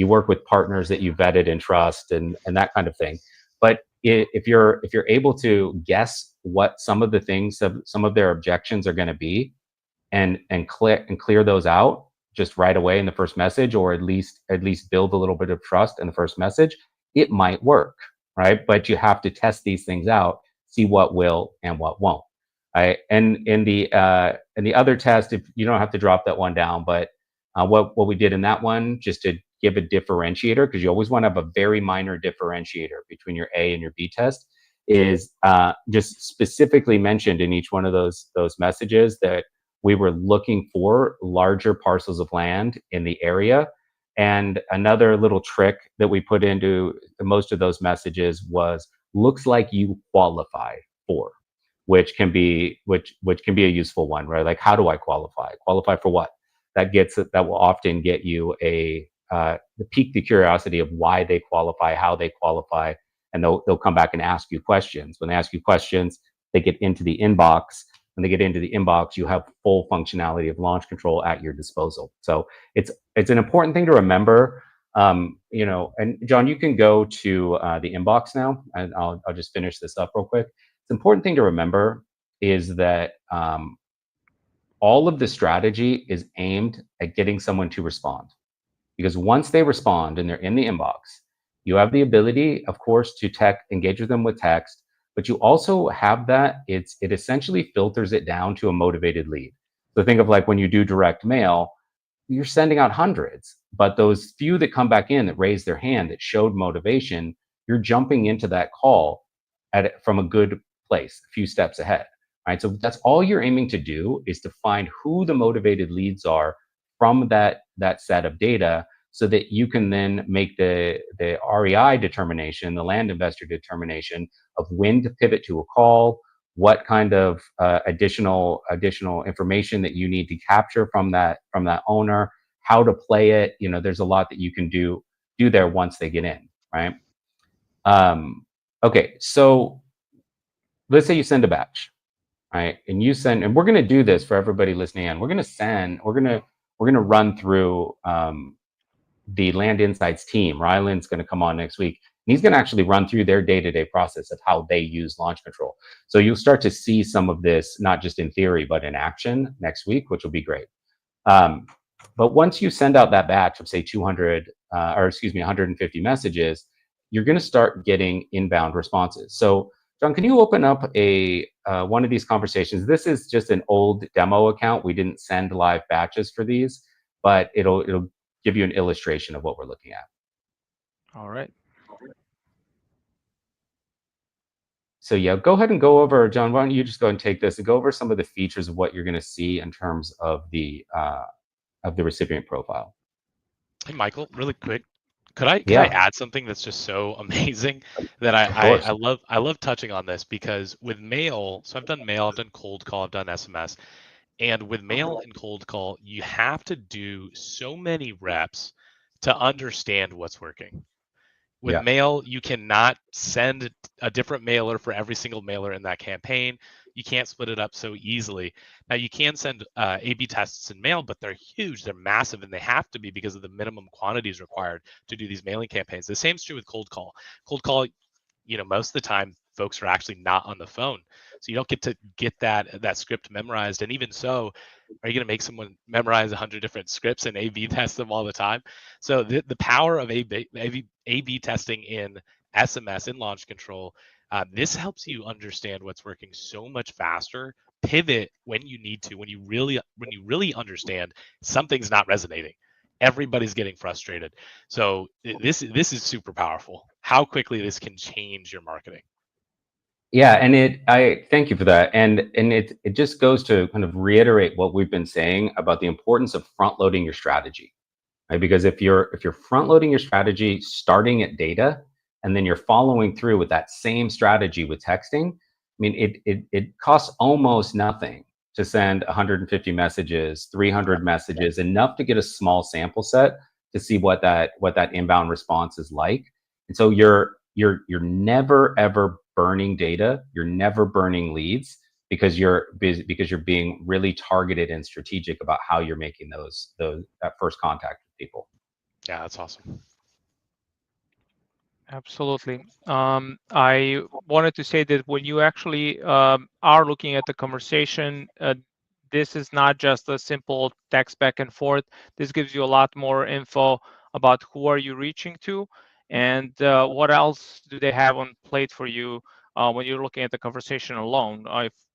work with partners that you vetted and trust and that kind of thing. But if you're able to guess what some of the things, some of their objections are going to be, and clear those out just right away in the first message, or at least build a little bit of trust in the first message, it might work, right? But you have to test these things out, see what will and what won't. Right? And in the other test, if you don't have to drop that one down, but what we did in that one, just to give a differentiator, because you always want to have a very minor differentiator between your A and your B test, is just specifically mentioned in each one of those messages that we were looking for larger parcels of land in the area. And another little trick that we put into most of those messages was looks like you qualify for, which can be a useful one, right? Like, how do I qualify? Qualify for what? That will often get you pique the curiosity of why they qualify, how they qualify, and they'll come back and ask you questions. When they ask you questions, they get into the inbox. When they get into the inbox, you have full functionality of launch control at your disposal. So it's an important thing to remember. And John, you can go to the inbox now, and I'll just finish this up real quick. The important thing to remember is that all of the strategy is aimed at getting someone to respond. Because once they respond and they're in the inbox, you have the ability, of course, to engage with them with text, but you also have that it essentially filters it down to a motivated lead. So think of like when you do direct mail, you're sending out hundreds, but those few that come back in that raised their hand, that showed motivation, you're jumping into that call from a good place, a few steps ahead, right? So that's all you're aiming to do, is to find who the motivated leads are from that set of data, so that you can then make the REI determination, the land investor determination of when to pivot to a call, what kind of additional information that you need to capture from that owner, how to play it. There's a lot that you can do there once they get in, right? Okay, so let's say you send a batch, right? And we're going to do this for everybody listening in. We're going to run through the Land Insights team. Ryland's going to come on next week. And he's going to actually run through their day-to-day process of how they use launch control. So you'll start to see some of this, not just in theory, but in action next week, which will be great. But once you send out that batch of, say, 150 messages, you're going to start getting inbound responses. So John, can you open up one of these conversations? This is just an old demo account. We didn't send live batches for these, but it'll give you an illustration of what we're looking at. All right. So yeah, go ahead and go over, John, why don't you just go and take this and go over some of the features of what you're going to see in terms of the recipient profile. Hey, Michael, really quick. Can I add something that's just so amazing that I love touching on this? Because with mail, so I've done mail, I've done cold call, I've done SMS. And with mail and cold call, you have to do so many reps to understand what's working. With mail, you cannot send a different mailer for every single mailer in that campaign. You can't split it up so easily. Now you can send A/B tests in mail, but they're huge, they're massive, and they have to be because of the minimum quantities required to do these mailing campaigns. The same is true with cold call. Cold call, most of the time folks are actually not on the phone, so you don't get to get that script memorized. And even so, are you going to make someone memorize 100 different scripts and A/B test them all the time? So the power of A/B testing in SMS in launch control, this helps you understand what's working so much faster. Pivot when you need to, when you really understand something's not resonating. Everybody's getting frustrated. So this is super powerful. How quickly this can change your marketing. Yeah, and I thank you for that. And it just goes to kind of reiterate what we've been saying about the importance of front loading your strategy. Right? Because if you're front loading your strategy, starting at data, and then you're following through with that same strategy with texting, I mean, it costs almost nothing to send 150 messages, 300 messages, enough to get a small sample set to see what that inbound response is like. And so you're never ever burning data, you're never burning leads, because you're being really targeted and strategic about how you're making that first contact with people. Yeah, that's awesome. Absolutely. I wanted to say that when you actually are looking at the conversation, this is not just a simple text back and forth. This gives you a lot more info about who are you reaching to, and what else do they have on plate for you when you're looking at the conversation alone.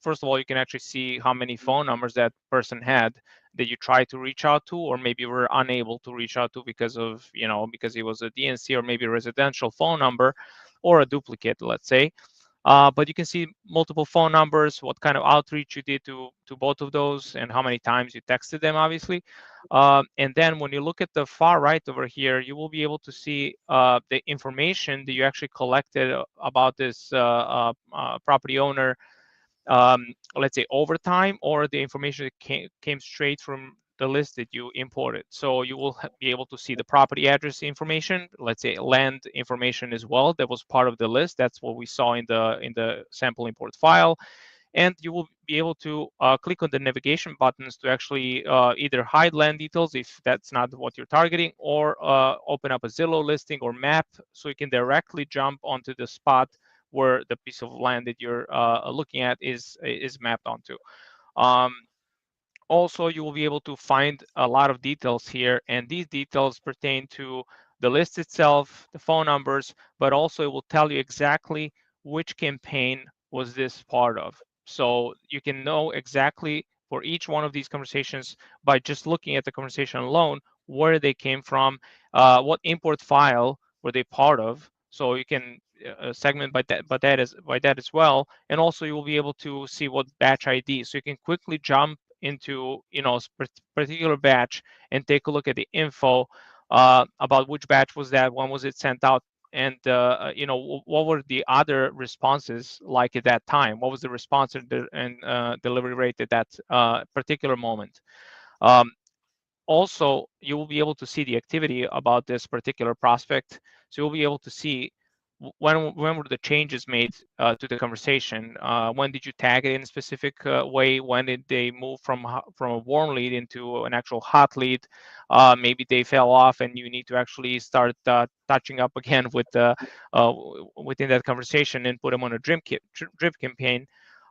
First of all, you can actually see how many phone numbers that person had that you tried to reach out to, or maybe were unable to reach out to because of, because it was a DNC or maybe a residential phone number or a duplicate, let's say. But you can see multiple phone numbers, what kind of outreach you did to both of those, and how many times you texted them, obviously. And then when you look at the far right over here, you will be able to see the information that you actually collected about this property owner, let's say over time, or the information that came straight from the list that you imported. So you will be able to see the property address information, let's say land information as well, that was part of the list. That's what we saw in the sample import file. And you will be able to click on the navigation buttons to actually either hide land details if that's not what you're targeting, or open up a Zillow listing or map, so you can directly jump onto the spot where the piece of land that you're looking at is mapped onto. Also, you will be able to find a lot of details here, and these details pertain to the list itself, the phone numbers, but also it will tell you exactly which campaign was this part of. So you can know exactly for each one of these conversations, by just looking at the conversation alone, where they came from, what import file were they part of. So you can segment by that as well. And also you will be able to see what batch ID, so you can quickly jump into a particular batch and take a look at the info about which batch was that, when was it sent out, and what were the other responses like at that time, what was the response and delivery rate at that particular moment. Also, you will be able to see the activity about this particular prospect. So you'll be able to see when were the changes made to the conversation. When did you tag it in a specific way? When did they move from a warm lead into an actual hot lead? Maybe they fell off, and you need to actually start touching up again with within that conversation and put them on a drip campaign.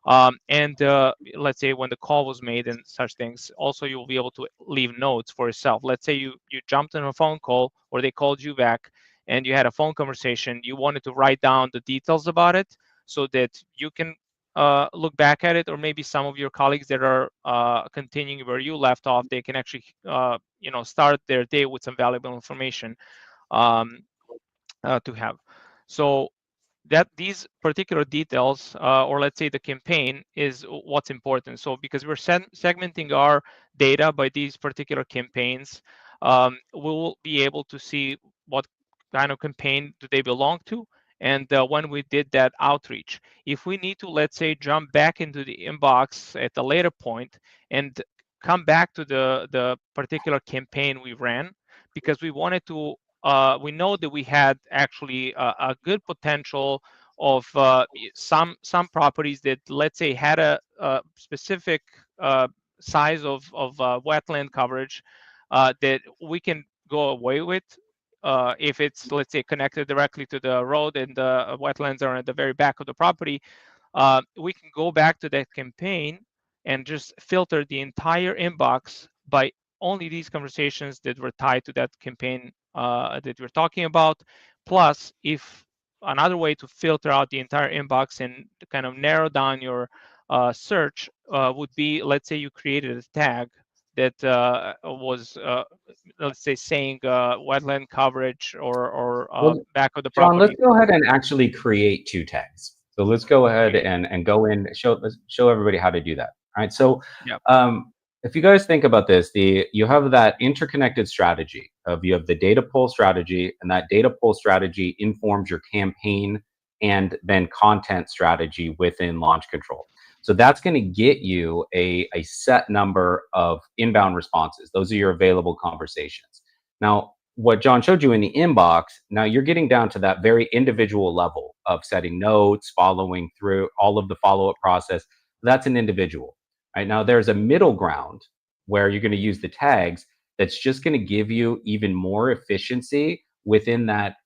And let's say when the call was made and such things. Also, you'll be able to leave notes for yourself. Let's say you jumped on a phone call, or they called you back and you had a phone conversation. You wanted to write down the details about it so that you can look back at it, or maybe some of your colleagues that are continuing where you left off, they can actually start their day with some valuable information to have. So that these particular details, or let's say the campaign, is what's important. So because we're segmenting our data by these particular campaigns, we'll be able to see what kind of campaign do they belong to, and when we did that outreach. If we need to, let's say, jump back into the inbox at a later point and come back to the particular campaign we ran, because we wanted to we know that we had actually a good potential of some properties that, let's say, had a specific size of wetland coverage that we can go away with if it's, let's say, connected directly to the road and the wetlands are at the very back of the property. We can go back to that campaign and just filter the entire inbox by only these conversations that were tied to that campaign that we're talking about. Plus, if another way to filter out the entire inbox and kind of narrow down your search would be, let's say you created a tag that was, let's say, saying wetland coverage or Well, back of the John, let's property. go ahead and actually create 2 tags. So let's go ahead and go in, let's show everybody how to do that. All right. So Yep. if you guys think about this, you have that interconnected strategy of, you have the data pull strategy, and that data pull strategy informs your campaign and then content strategy within launch control. So that's going to get you a set number of inbound responses. Those are your available conversations. Now, what John showed you in the inbox, now you're getting down to that very individual level of setting notes, following through all of the follow-up process. That's an individual. Right now, there's a middle ground where you're going to use the tags that's just going to give you even more efficiency within that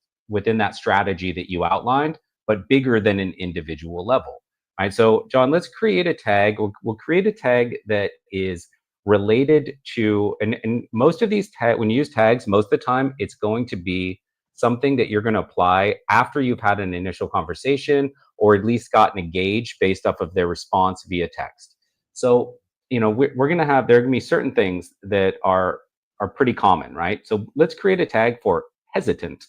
strategy that you outlined, but bigger than an individual level. All right. So, John, let's create a tag. We'll create a tag that is related to, and most of these tags, when you use tags, most of the time it's going to be something that you're going to apply after you've had an initial conversation, or at least gotten a gauge based off of their response via text. So, we're going to have, there are going to be certain things that are pretty common, right? So let's create a tag for hesitant.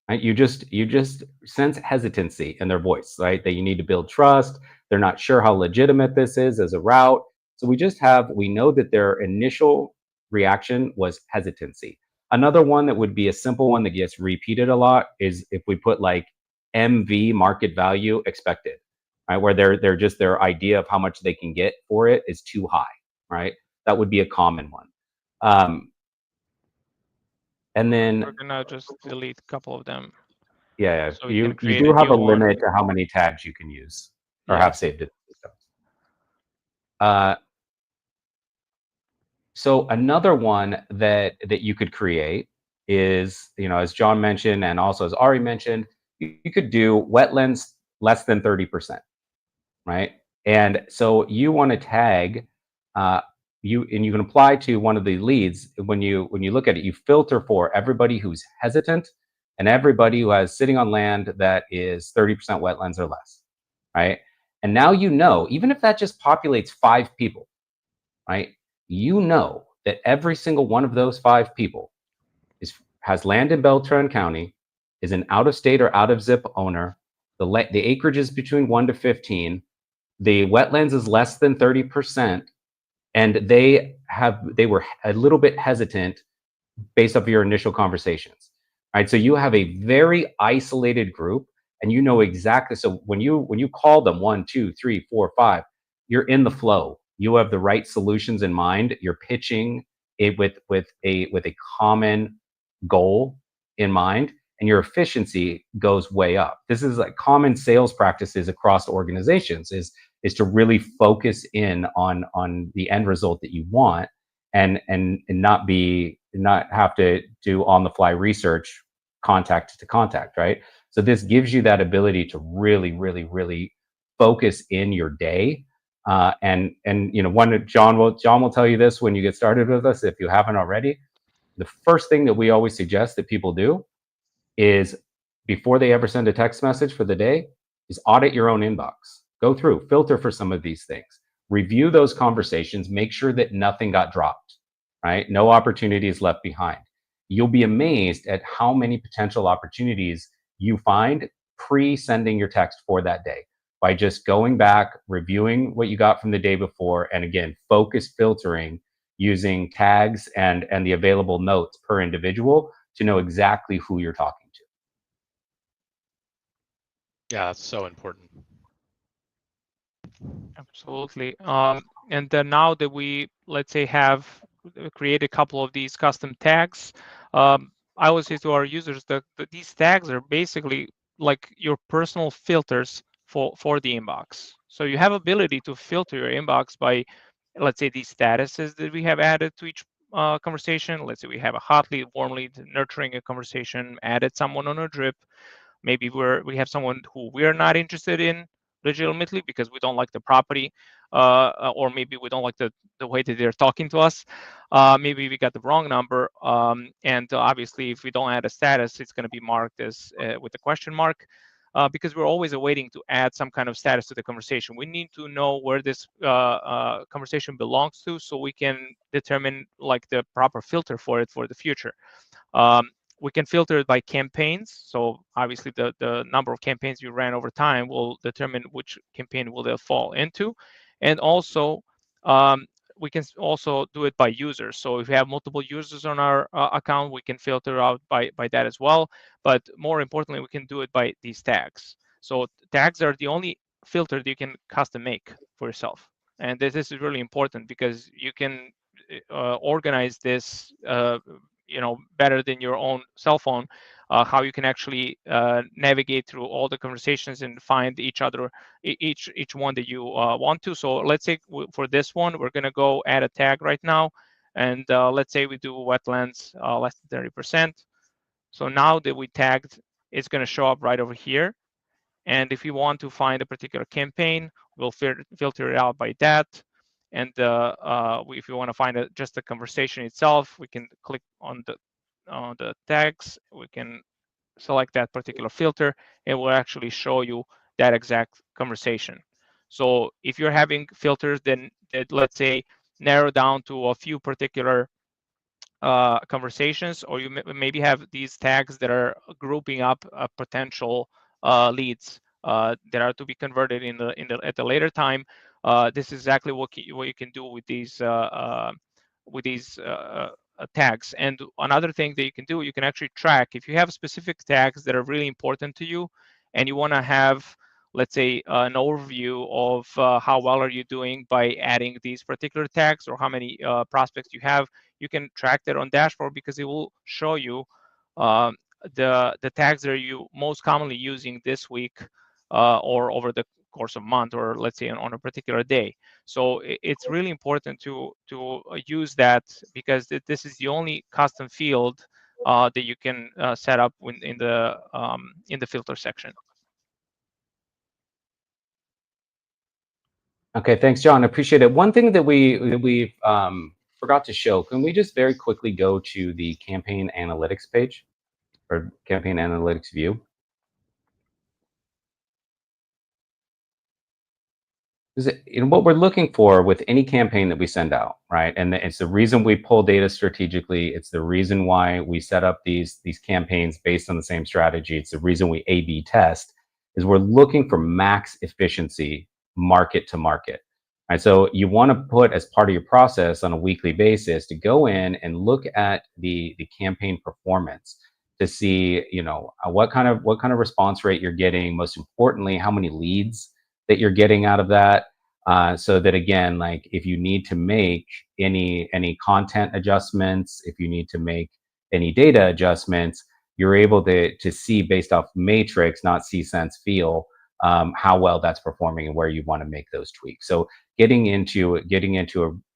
Right? You just sense hesitancy in their voice, right? That you need to build trust. They're not sure how legitimate this is as a route. So we know that their initial reaction was hesitancy. Another one that would be a simple one that gets repeated a lot is if we put like MV, market value expected, right? Where their idea of how much they can get for it is too high, right? That would be a common one. And then we're gonna just delete a couple of them. yeah, So we you can create do a have new a one. limit to how many tags you can use or Yeah. have saved in the system. So another one that you could create is, as John mentioned, and also as Ari mentioned, you could do wetlands less than 30%, right? And so you want to tag you can apply to one of the leads. When you look at it, you filter for everybody who's hesitant and everybody who has sitting on land that is 30% wetlands or less, right? And now even if that just populates 5 people, right? That every single one of those 5 people has land in Beltran County, is an out-of-state or out-of-zip owner. The acreage is between 1 to 15. The wetlands is less than 30%, and they were a little bit hesitant based off your initial conversations. Right? So you have a very isolated group, and you know exactly. So when you call them 1, 2, 3, 4, 5, you're in the flow. You have the right solutions in mind. You're pitching it with a common goal in mind, and your efficiency goes way up. This is like common sales practices across organizations is to really focus in on the end result that you want, and not have to do on the fly research, contact to contact, right? So this gives you that ability to really, really, really focus in your day. And John will tell you this when you get started with us, if you haven't already. The first thing that we always suggest that people do is, before they ever send a text message for the day, is audit your own inbox. Go through, filter for some of these things, review those conversations, make sure that nothing got dropped, right? No opportunities left behind. You'll be amazed at how many potential opportunities you find pre-sending your text for that day, by just going back, reviewing what you got from the day before, and again, focus filtering using tags and the available notes per individual to know exactly who you're talking to. Yeah, that's so important. Absolutely. And then now that we, let's say, have created a couple of these custom tags, I always say to our users that these tags are basically like your personal filters for the inbox. So you have ability to filter your inbox by, let's say, these statuses that we have added to each conversation. Let's say we have a hot lead, warm lead, nurturing a conversation, added someone on a drip. Maybe we have someone who we're not interested in legitimately because we don't like the property, or maybe we don't like the way that they're talking to us. Maybe we got the wrong number, and obviously if we don't add a status, it's going to be marked as with a question mark. Because we're always awaiting to add some kind of status to the conversation. We need to know where this conversation belongs to, so we can determine like the proper filter for it for the future. Um, we can filter it by campaigns. So obviously the number of campaigns you ran over time will determine which campaign will they fall into. And also, we can also do it by users. So if we have multiple users on our account, we can filter out by that as well. But more importantly, we can do it by these tags. So tags are the only filter that you can custom make for yourself. And this is really important because you can organize this better than your own cell phone, how you can actually navigate through all the conversations and find each one that you want to. So let's say for this one, we're going to go add a tag right now, and let's say we do wetlands less than 30%. So now that we tagged, it's going to show up right over here. And if you want to find a particular campaign, we'll filter it out by that. And if you want to find just the conversation itself, we can click on the tags. We can select that particular filter. It will actually show you that exact conversation. So if you're having filters that let's say narrow down to a few particular conversations, or you maybe have these tags that are grouping up potential leads that are to be converted at a later time. This is exactly what you can do with these tags. And another thing that you can do, you can actually track if you have specific tags that are really important to you, and you want to have, let's say, an overview of how well are you doing by adding these particular tags, or how many prospects you have. You can track that on dashboard because it will show you um, the tags that you most commonly using this week, or over the course of a month, or let's say on a particular day. So it's really important to use that, because this is the only custom field that you can set up in the filter section. Okay, thanks, John. I appreciate it. One thing that we forgot to show, can we just very quickly go to the campaign analytics page, or campaign analytics view? What we're looking for with any campaign that we send out, right? And it's the reason we pull data strategically. It's the reason why we set up these campaigns based on the same strategy. It's the reason we A/B test, is we're looking for max efficiency market to market. Right? So you want to put as part of your process on a weekly basis to go in and look at the campaign performance to see, what kind of response rate you're getting. Most importantly, how many leads that you're getting out of that, so that, again, like if you need to make any content adjustments, if you need to make any data adjustments, you're able to see based off matrix, not see, sense, feel, how well that's performing and where you want to make those tweaks. So getting into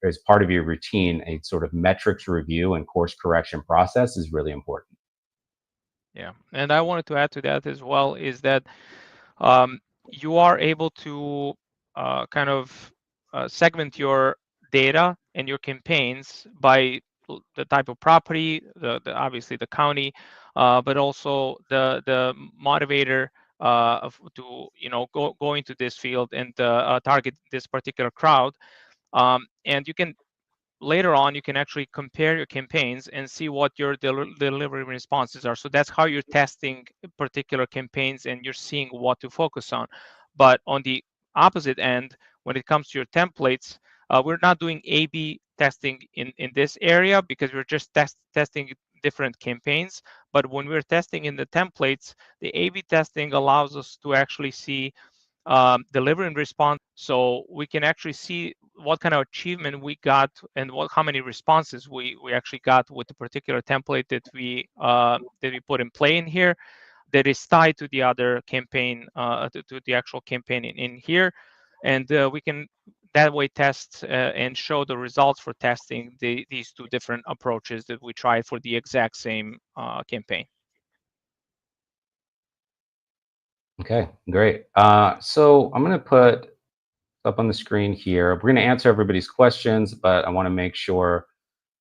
as part of your routine, a sort of metrics review and course correction process is really important. Yeah, and I wanted to add to that as well, is that you are able to kind of segment your data and your campaigns by the type of property, obviously the county, but also the motivator to go into this field and target this particular crowd. And you can later on, you can actually compare your campaigns and see what your delivery responses are. So that's how you're testing particular campaigns, and you're seeing what to focus on. But on the opposite end, when it comes to your templates, we're not doing A/B testing in this area, because we're just testing different campaigns. But when we're testing in the templates, the A/B testing allows us to actually see delivering response, so we can actually see what kind of achievement we got and how many responses we actually got with the particular template that we put in play in here. that is tied to the other campaign, to the actual campaign in here, and we can that way test and show the results for testing these two different approaches that we tried for the exact same campaign. Okay, great. So I'm going to put up on the screen here. We're going to answer everybody's questions, but I want to make sure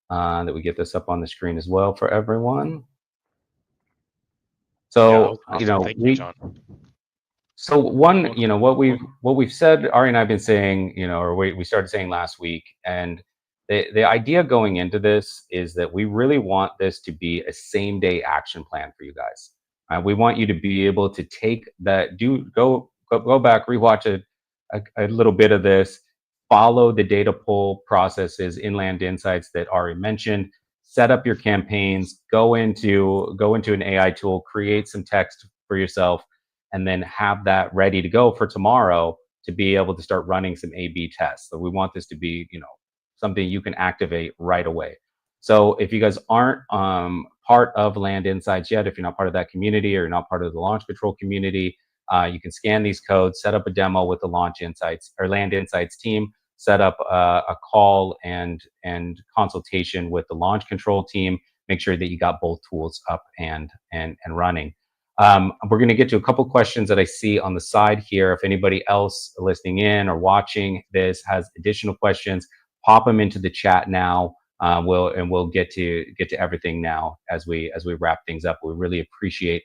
that we get this up on the screen as well for everyone. So, awesome. Thank you, John. So one, what we've said, Ari and I've been saying, or we started saying last week, and the idea going into this is that we really want this to be a same day action plan for you guys. We want you to be able to take that, go back, rewatch a little bit of this, follow the data pull processes, inland insights that Ari mentioned, set up your campaigns, go into an AI tool, create some text for yourself, and then have that ready to go for tomorrow to be able to start running some A/B tests. So we want this to be, something you can activate right away. So if you guys aren't part of Land Insights yet, if you're not part of that community or you're not part of the launch control community, you can scan these codes, set up a demo with the Launch Insights or Land Insights team, set up a call and consultation with the launch control team. Make sure that you got both tools up and running. We're going to get to a couple questions that I see on the side here. If anybody else listening in or watching this has additional questions, pop them into the chat now. We'll get to everything now as we wrap things up. We really appreciate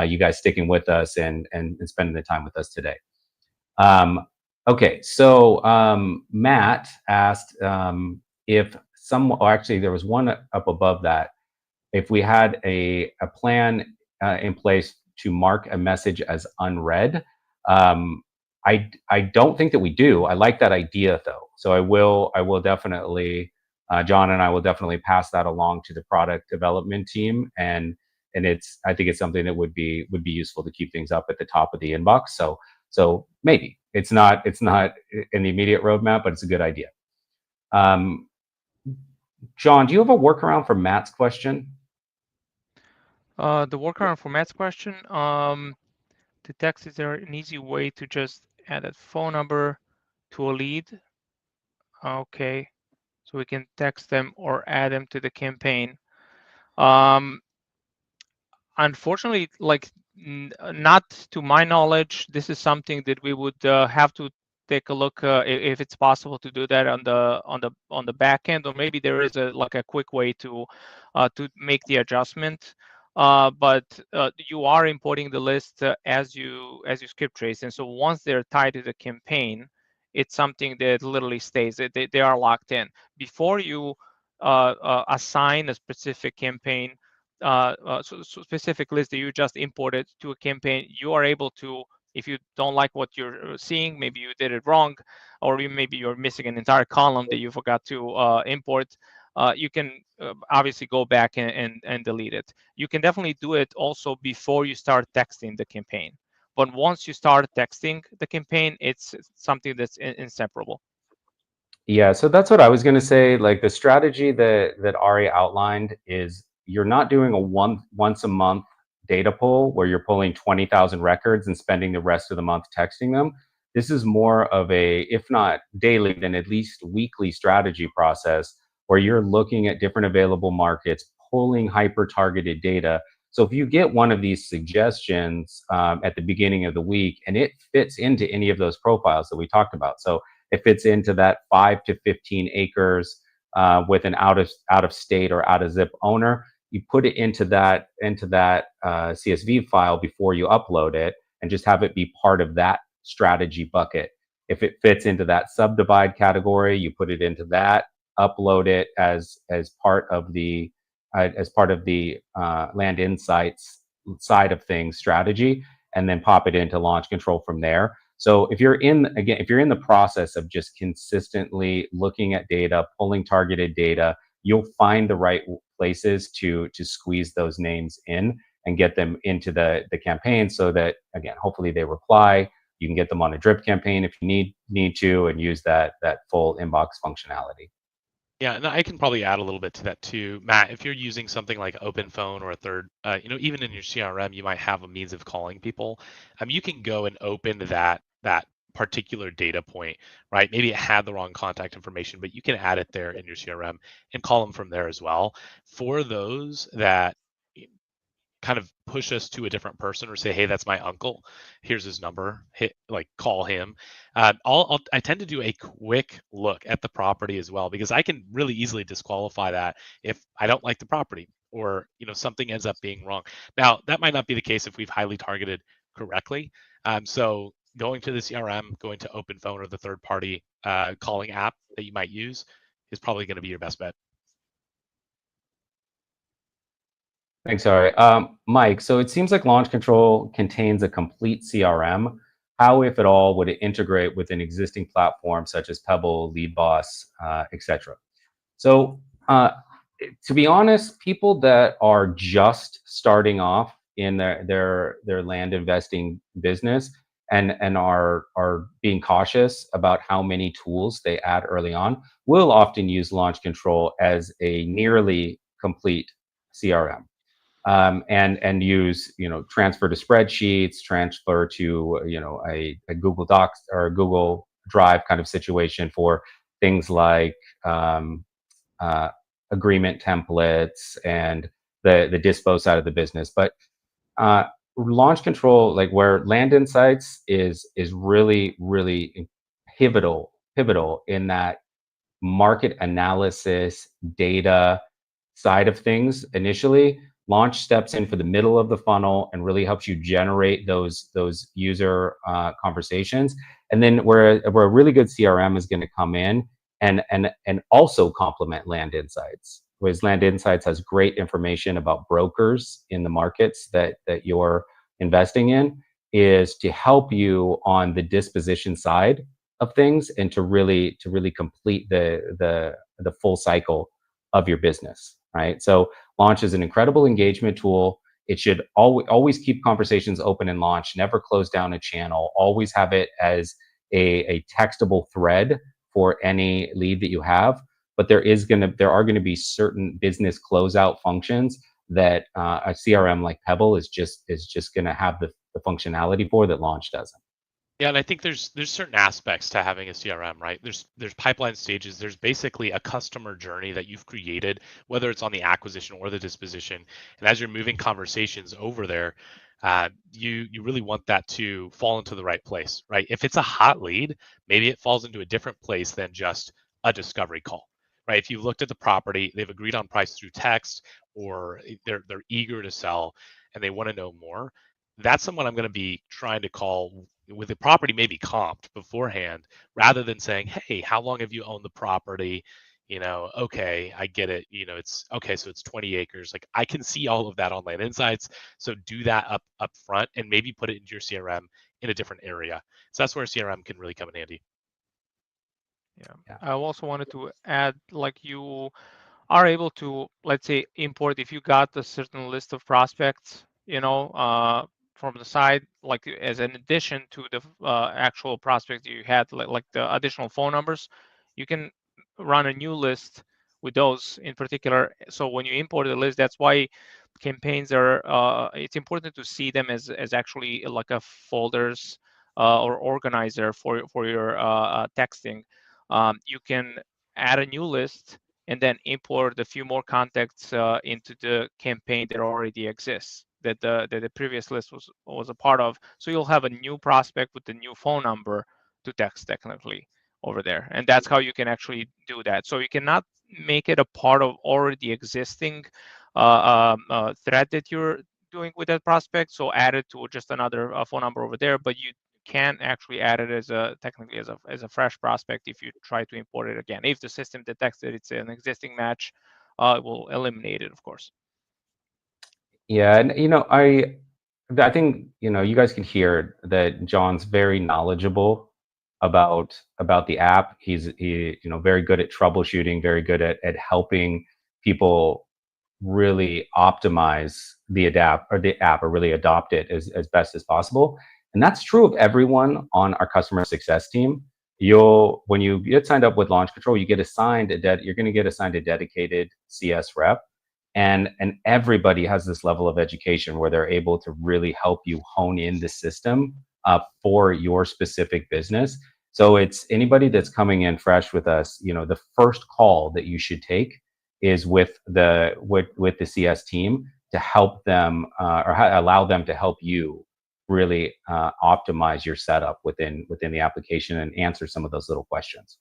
you guys sticking with us and spending the time with us today. Okay, so Matt asked if actually there was one up above that, if we had a plan in place to mark a message as unread. I don't think that we do. I like that idea though. So I will definitely, John and I will definitely pass that along to the product development team. And I think it's something that would be useful to keep things up at the top of the inbox. So maybe it's not in the immediate roadmap, but it's a good idea. John, do you have a workaround for Matt's question? The workaround for Matt's question, the text, is there an easy way to just add a phone number to a lead? Okay, so we can text them or add them to the campaign. Unfortunately, not to my knowledge, this is something that we would have to take a look if it's possible to do that on the back end, or maybe there is a quick way to make the adjustment. But you are importing the list as you skip trace, and so once they're tied to the campaign, it's something that literally stays. They are locked in. Before you assign a specific campaign, specific list that you just imported to a campaign, you are able to, if you don't like what you're seeing, maybe you did it wrong, or maybe you're missing an entire column that you forgot to import, you can obviously go back and delete it. You can definitely do it also before you start texting the campaign. But once you start texting the campaign, it's something that's inseparable. Yeah, so that's what I was going to say. Like the strategy that Ari outlined is you're not doing a once a month data pull where you're pulling 20,000 records and spending the rest of the month texting them. This is more of a, if not daily, then at least weekly strategy process where you're looking at different available markets, pulling hyper-targeted data. So if you get one of these suggestions at the beginning of the week and it fits into any of those profiles that we talked about, so it fits into that 5 to 15 acres with an out of state or out of zip owner, you put it into that CSV file before you upload it and just have it be part of that strategy bucket. If it fits into that subdivide category, you put it into that, upload it as part of the Land Insights side of things strategy, and then pop it into launch control from there. So if you're in the process of just consistently looking at data, pulling targeted data, you'll find the right places to squeeze those names in and get them into the campaign, so that, again, hopefully they reply. You can get them on a drip campaign if you need to, and use that full inbox functionality. Yeah, and I can probably add a little bit to that too, Matt. If you're using something like OpenPhone or a third, even in your CRM, you might have a means of calling people. You can go and open that particular data point, right? Maybe it had the wrong contact information, but you can add it there in your CRM and call them from there as well. For those that kind of push us to a different person or say, hey, that's my uncle, here's his number, hit like call him. I tend to do a quick look at the property as well, because I can really easily disqualify that if I don't like the property, or something ends up being wrong. Now that might not be the case if we've highly targeted correctly. So going to the CRM, going to OpenPhone or the third party calling app that you might use is probably going to be your best bet. Thanks, Ari. Mike, so it seems like Launch Control contains a complete CRM. How, if at all, would it integrate with an existing platform such as Pebble, LeadBoss, etc.? So, to be honest, people that are just starting off in their land investing business and are being cautious about how many tools they add early on will often use Launch Control as a nearly complete CRM. And use transfer to spreadsheets, transfer to a Google Docs or Google Drive kind of situation for things like uh, agreement templates and the dispo side of the business. But uh, launch control, like where Land Insights is really pivotal in that market analysis data side of things initially. Launch steps in for the middle of the funnel and really helps you generate those user conversations. And then where a really good CRM is going to come in and also complement Land Insights. Whereas Land Insights has great information about brokers in the markets that you're investing in, is to help you on the disposition side of things and to really complete the full cycle of your business, right? So Launch is an incredible engagement tool. It should always keep conversations open in Launch, never close down a channel, always have it as a textable thread for any lead that you have. But there are going to be certain business closeout functions that a CRM like Pebble is just going to have the functionality for that Launch doesn't. Yeah, and I think there's certain aspects to having a CRM, right? There's pipeline stages. There's basically a customer journey that you've created, whether it's on the acquisition or the disposition. And as you're moving conversations over there, you really want that to fall into the right place, right? If it's a hot lead, maybe it falls into a different place than just a discovery call, right? If you've looked at the property, they've agreed on price through text, or they're eager to sell and they want to know more, that's someone I'm going to be trying to call with the property maybe comped beforehand, rather than saying, hey, how long have you owned the property? Okay, I get it. It's okay, so it's 20 acres. Like, I can see all of that on Land Insights. So do that up front and maybe put it into your CRM in a different area. So that's where CRM can really come in handy. Yeah. I also wanted to add, like, you are able to, let's say, import if you got a certain list of prospects, from the side, like as an addition to the actual prospects you had, like the additional phone numbers, you can run a new list with those in particular. So when you import the list, that's why campaigns are, it's important to see them as actually like a folders or organizer for your texting. You can add a new list and then import a few more contacts into the campaign that already exists, that the previous list was a part of. So you'll have a new prospect with the new phone number to text technically over there. And that's how you can actually do that. So you cannot make it a part of already existing thread that you're doing with that prospect. So add it to just another phone number over there, but you can actually add it as technically as a fresh prospect if you try to import it again. If the system detects that it's an existing match, it will eliminate it, of course. Yeah, and I think you guys can hear that John's very knowledgeable about the app. He's very good at troubleshooting, very good at helping people really optimize the app or really adopt it as best as possible. And that's true of everyone on our customer success team. when you get signed up with Launch Control, you get assigned you're going to get assigned a dedicated CS rep, and everybody has this level of education where they're able to really help you hone in the system for your specific business. So it's anybody that's coming in fresh with us, the first call that you should take is with the CS team to help them allow them to help you really optimize your setup within the application and answer some of those little questions.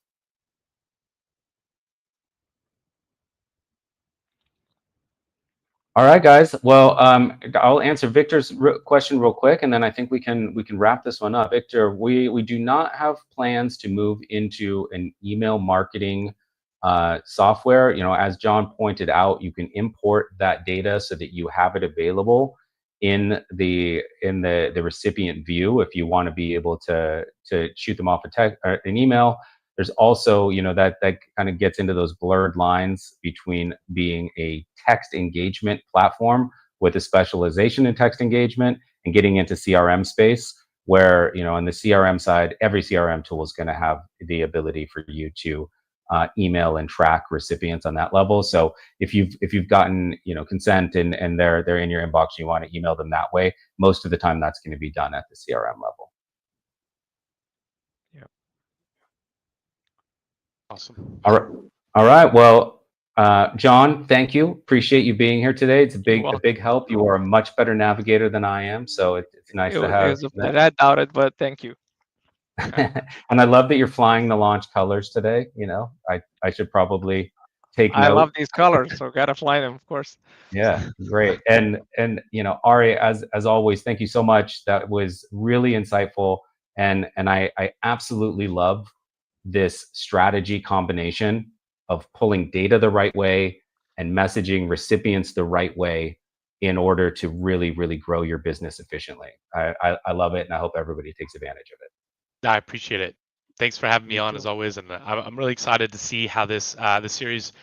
All right, guys. Well, I'll answer Victor's question real quick, and then I think we can wrap this one up. Victor, we do not have plans to move into an email marketing software. As John pointed out, you can import that data so that you have it available in the recipient view if you want to be able to shoot them off an email. There's also, that kind of gets into those blurred lines between being a text engagement platform with a specialization in text engagement and getting into CRM space, where, on the CRM side, every CRM tool is going to have the ability for you to email and track recipients on that level. So if you've gotten, consent and they're in your inbox, and you want to email them that way, most of the time that's going to be done at the CRM level. Awesome. All right. Well, John, thank you. Appreciate you being here today. It's a big help. You are a much better navigator than I am, so it's nice to have. It was a pleasure. I doubt it, but thank you. And I love that you're flying the launch colors today. I should probably take note. I love these colors, so gotta fly them, of course. Yeah, great. And Ari, as always, thank you so much. That was really insightful, and I absolutely love this strategy combination of pulling data the right way and messaging recipients the right way in order to really, really grow your business efficiently. I love it, and I hope everybody takes advantage of it. I appreciate it. Thanks for having me on as always, and I'm really excited to see how this series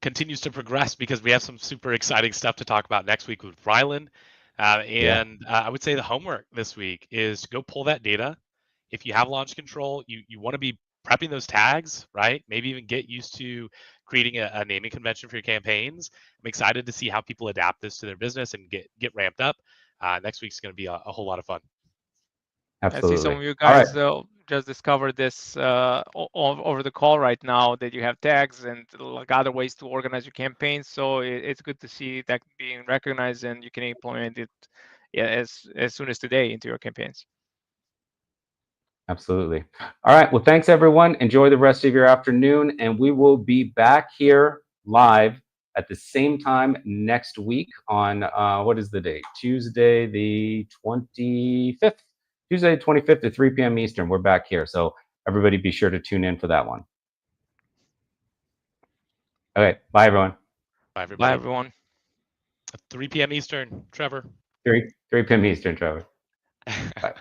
continues to progress, because we have some super exciting stuff to talk about next week with Ryland. I would say the homework this week is to go pull that data. If you have launch control, you want to be prepping those tags, right? Maybe even get used to creating a naming convention for your campaigns. I'm excited to see how people adapt this to their business and get ramped up. Next week's going to be a whole lot of fun. Absolutely. I see some of you guys just discovered this over the call right now, that you have tags and like other ways to organize your campaigns. So it's good to see that being recognized, and you can implement it as soon as today into your campaigns. Absolutely. All right. Well, thanks, everyone. Enjoy the rest of your afternoon, and we will be back here live at the same time next week on, what is the date? Tuesday, the 25th. Tuesday, 25th at 3 p.m. Eastern. We're back here. So everybody be sure to tune in for that one. Okay. Bye, everyone. Bye, everybody. Bye, everyone. 3 p.m. Eastern, Trevor. 3 p.m. Eastern, Trevor. Bye.